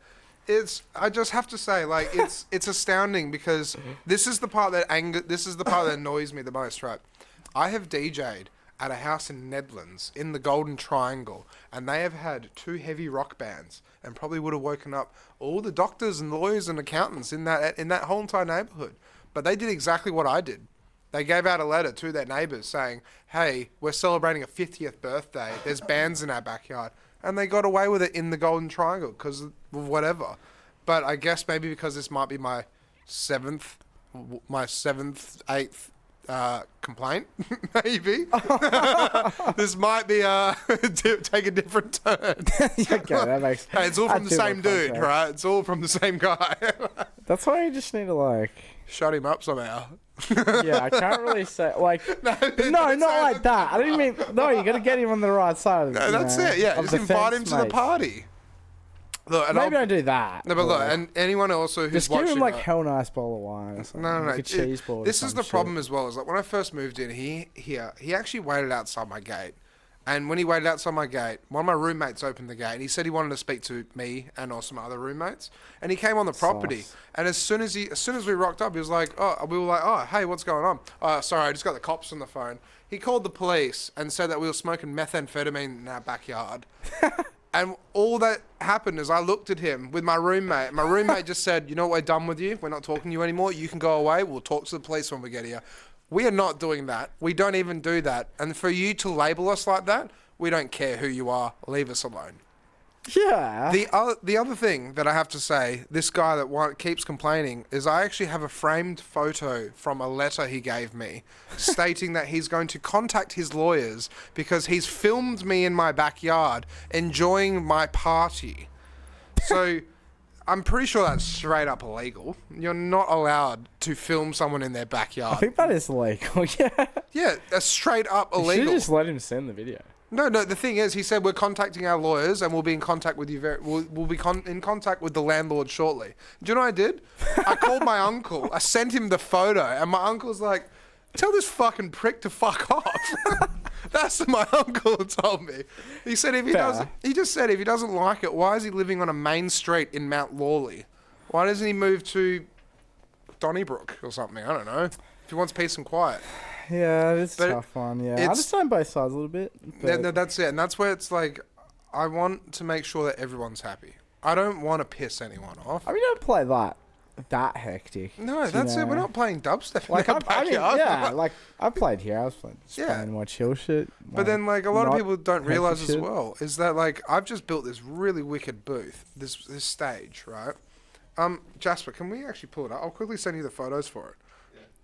I just have to say, like, it's astounding because this is the part that annoys me the most, right? I have DJ'd at a house in Nedlands in the Golden Triangle, and they have had 2 heavy rock bands and probably would have woken up all the doctors and lawyers and accountants in that whole entire neighbourhood. But they did exactly what I did. They gave out a letter to their neighbours saying, hey, we're celebrating a 50th birthday. There's bands in our backyard. And they got away with it in the Golden Triangle because of whatever. But I guess maybe because this might be my 7th, 8th complaint, maybe. This might be take a different turn. Okay, that makes. Hey, it's all from the same dude, right? It's all from the same guy. That's why you just need to like shut him up somehow. Yeah, I can't really say like no, not like that. I don't mean no. You got to get him on the right side. No, that's it. Yeah, just invite him to the party. Look, and maybe I do that. No, but look, and anyone also who's just watching, give him like hell nice bowl of wine. Or something. No. Like a cheese ball. This is the problem as well. Is like when I first moved in, he actually waited outside my gate, and when he waited outside my gate, one of my roommates opened the gate, and he said he wanted to speak to me and also my other roommates, and he came on the property, and as soon as we rocked up, he was like, we were like, oh, hey, what's going on? Oh, sorry, I just got the cops on the phone. He called the police and said that we were smoking methamphetamine in our backyard. And all that happened is I looked at him with my roommate. My roommate just said, you know what, we're done with you. We're not talking to you anymore. You can go away. We'll talk to the police when we get here. We are not doing that. We don't even do that. And for you to label us like that, we don't care who you are. Leave us alone. Yeah. The other thing that I have to say, this guy that keeps complaining, is I actually have a framed photo from a letter he gave me stating that he's going to contact his lawyers because he's filmed me in my backyard enjoying my party. So I'm pretty sure that's straight up illegal. You're not allowed to film someone in their backyard. I think that is illegal, yeah. Yeah, that's straight up illegal. You should just let him send the video. No. The thing is, he said we're contacting our lawyers and we'll be in contact with you. We'll be in contact with the landlord shortly. Do you know what I did? I called my uncle. I sent him the photo, and my uncle's like, "Tell this fucking prick to fuck off." That's what my uncle told me. He said if he doesn't, he just said if he doesn't like it, why is he living on a main street in Mount Lawley? Why doesn't he move to Donnybrook or something? I don't know. If he wants peace and quiet. Yeah, it's a tough one, yeah. I understand both sides a little bit. No, that's it. And that's where it's like, I want to make sure that everyone's happy. I don't want to piss anyone off. I mean, don't play that hectic. No, that's it. We're not playing dubstep in our backyard. I mean, yeah, like, I played here. I was playing more chill shit. But then, like, a lot of people don't realise as well, is that, like, I've just built this really wicked booth, this stage, right? Jasper, can we actually pull it up? I'll quickly send you the photos for it.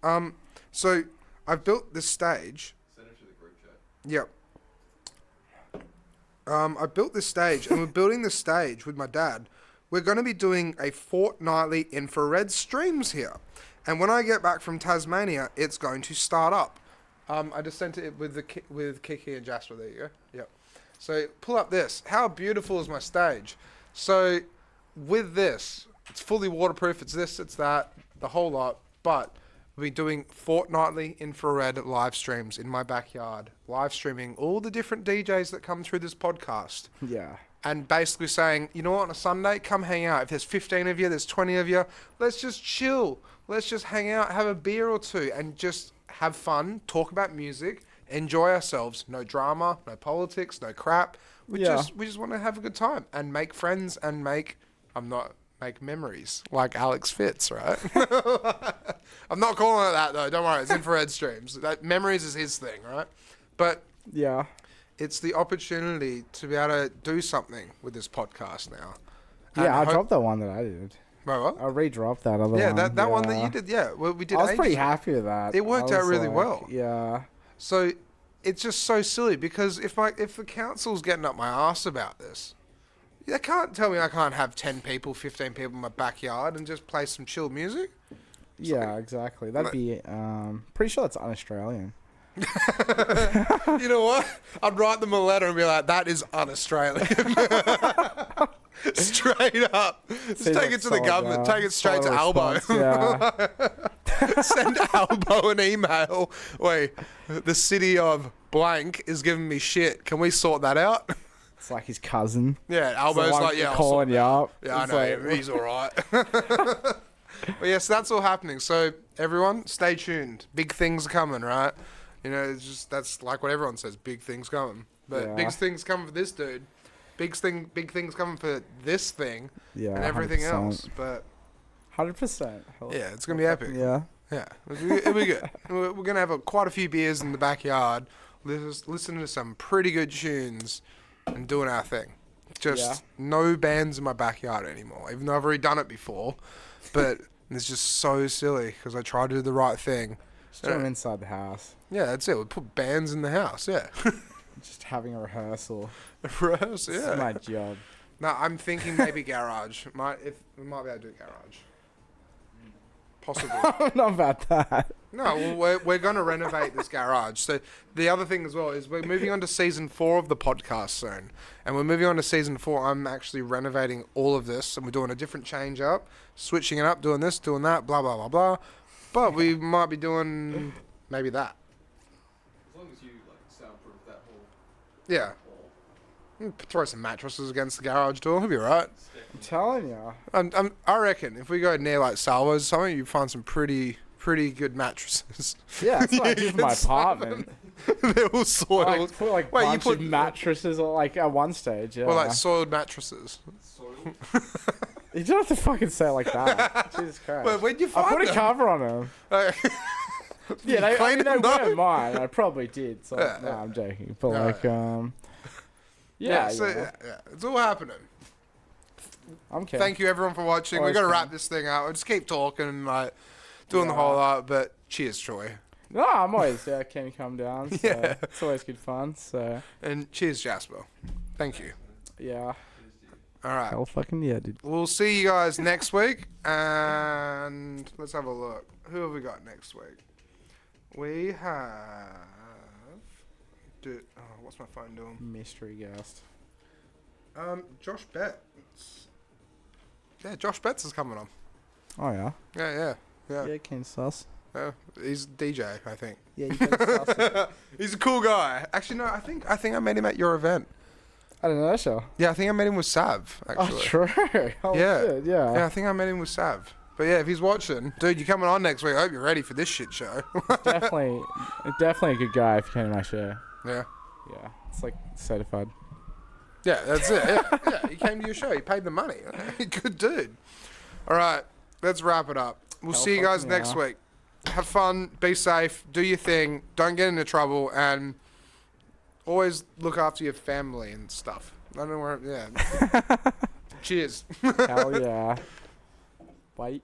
Yeah. So I've built this stage. Send it to the group chat. Yep. I built this stage, and we're building this stage with my dad. We're going to be doing a fortnightly infrared streams here. And when I get back from Tasmania, it's going to start up. I just sent it with Kiki and Jasper. There you go. Yep. So pull up this. How beautiful is my stage? So with this, it's fully waterproof. It's this, it's that, the whole lot. But we'll be doing fortnightly infrared live streams in my backyard. Live streaming all the different DJs that come through this podcast. Yeah. And basically saying, you know what, on a Sunday, come hang out. If there's 15 of you, there's 20 of you, let's just chill. Let's just hang out, have a beer or two, and just have fun, talk about music, enjoy ourselves. No drama, no politics, no crap. We just want to have a good time and make friends and make... I'm not make memories like Alex Fitz, right? I'm not calling it that though. Don't worry, it's Infra-Red streams. That memories is his thing, right? But Yeah. it's the opportunity to be able to do something with this podcast now. Yeah, I dropped that one that I did. Wait, what? I re-dropped that other one. Yeah, that one that you did. Yeah, well, we did. I was pretty ages ago. happy with that. It worked I out was really like, well. Yeah. So it's just so silly because if the council's getting up my ass about this, they can't tell me I can't have 10 people, 15 people in my backyard and just play some chill music. Yeah, exactly. That'd be pretty sure that's un-Australian. You know what? I'd write them a letter and be like, that is un-Australian. Straight up. Just take it to the government. Take it straight to Albo. Yeah. Send Albo an email. Wait, the city of blank is giving me shit. Can we sort that out? It's like his cousin. Yeah, Albo's like, yeah, calling you up. Yeah, I It's know. like- He's all right. But yes, that's all happening. So everyone, stay tuned. Big things are coming, right? You know, it's just that's like what everyone says. Big things coming. But Yeah. big things coming for this dude. Big things coming for this thing Yeah. and everything 100%. else. But 100%. yeah, it's gonna be epic. Yeah. Yeah, it'll be good. We're gonna have quite a few beers in the backyard, listen to some pretty good tunes, and doing our thing. Just no bands in my backyard anymore, even though I've already done it before. But it's just so silly because I try to do the right thing. Just do them inside the house. Yeah, that's it. We put bands in the house. Yeah, Just having a rehearsal. Rehearse, This yeah. is my job. No, I'm thinking maybe garage. We might be able to do garage. Possibly. Not about that. No, well, we're going to renovate this garage. So the other thing as well is we're moving on to season 4 of the podcast soon. And we're moving on to season 4. I'm actually renovating all of this. And we're doing a different change up, switching it up, doing this, doing that, blah, blah, blah, blah. But we might be doing maybe that. As long as you like soundproof that whole Yeah. Throw some mattresses against the garage door. It'll be right. I'm telling you. I reckon if we go near like Salvo's or something, you find some pretty good mattresses. Yeah, that's what I do for my apartment. They're all soiled. Like, put like Wait, you bunch put- of mattresses like at one stage. Yeah. Well, like soiled mattresses. soil. You don't have to fucking say it like that. Jesus Christ. But where'd you I find put a them? cover on them. Yeah, they cleaned them, though? weren't mine. I probably did. So Yeah, no, yeah. I'm joking. But No, like, yeah, it's all happening. I'm kidding. Thank you everyone for watching. We're Always gonna fun. wrap this thing up. We'll just keep talking and like doing the whole lot. But cheers, Choi, No, I'm always keen to come down. So Yeah. it's always good fun. So and cheers, Jasper. Thank you. yeah. All right, Hell fucking yeah, dude. we'll see you guys next week. And let's have a look. Who have we got next week? We have. What's my phone doing? Mystery guest. Josh Betts. Yeah, Josh Betts is coming on. Oh yeah. Yeah. Yeah, keen sus. Yeah, he's a DJ, I think. Yeah, you can sus it. He's a cool guy. Actually, no, I think I met him at your event. I don't know, sure. Yeah, I think I met him with Sav, actually. Oh, true. Oh, Yeah. shit, yeah. Yeah, I think I met him with Sav. But yeah, if he's watching, dude, you're coming on next week. I hope you're ready for this shit show. Definitely a good guy if you came to my show. Yeah. Yeah, it's like certified. Yeah, that's it. Yeah, he came to your show. He paid the money. Good dude. All right, let's wrap it up. We'll Hell see you guys fucking next yeah. week. Have fun. Be safe. Do your thing. Don't get into trouble. And always look after your family and stuff. I don't know where... Yeah. Cheers. Hell yeah. Bye.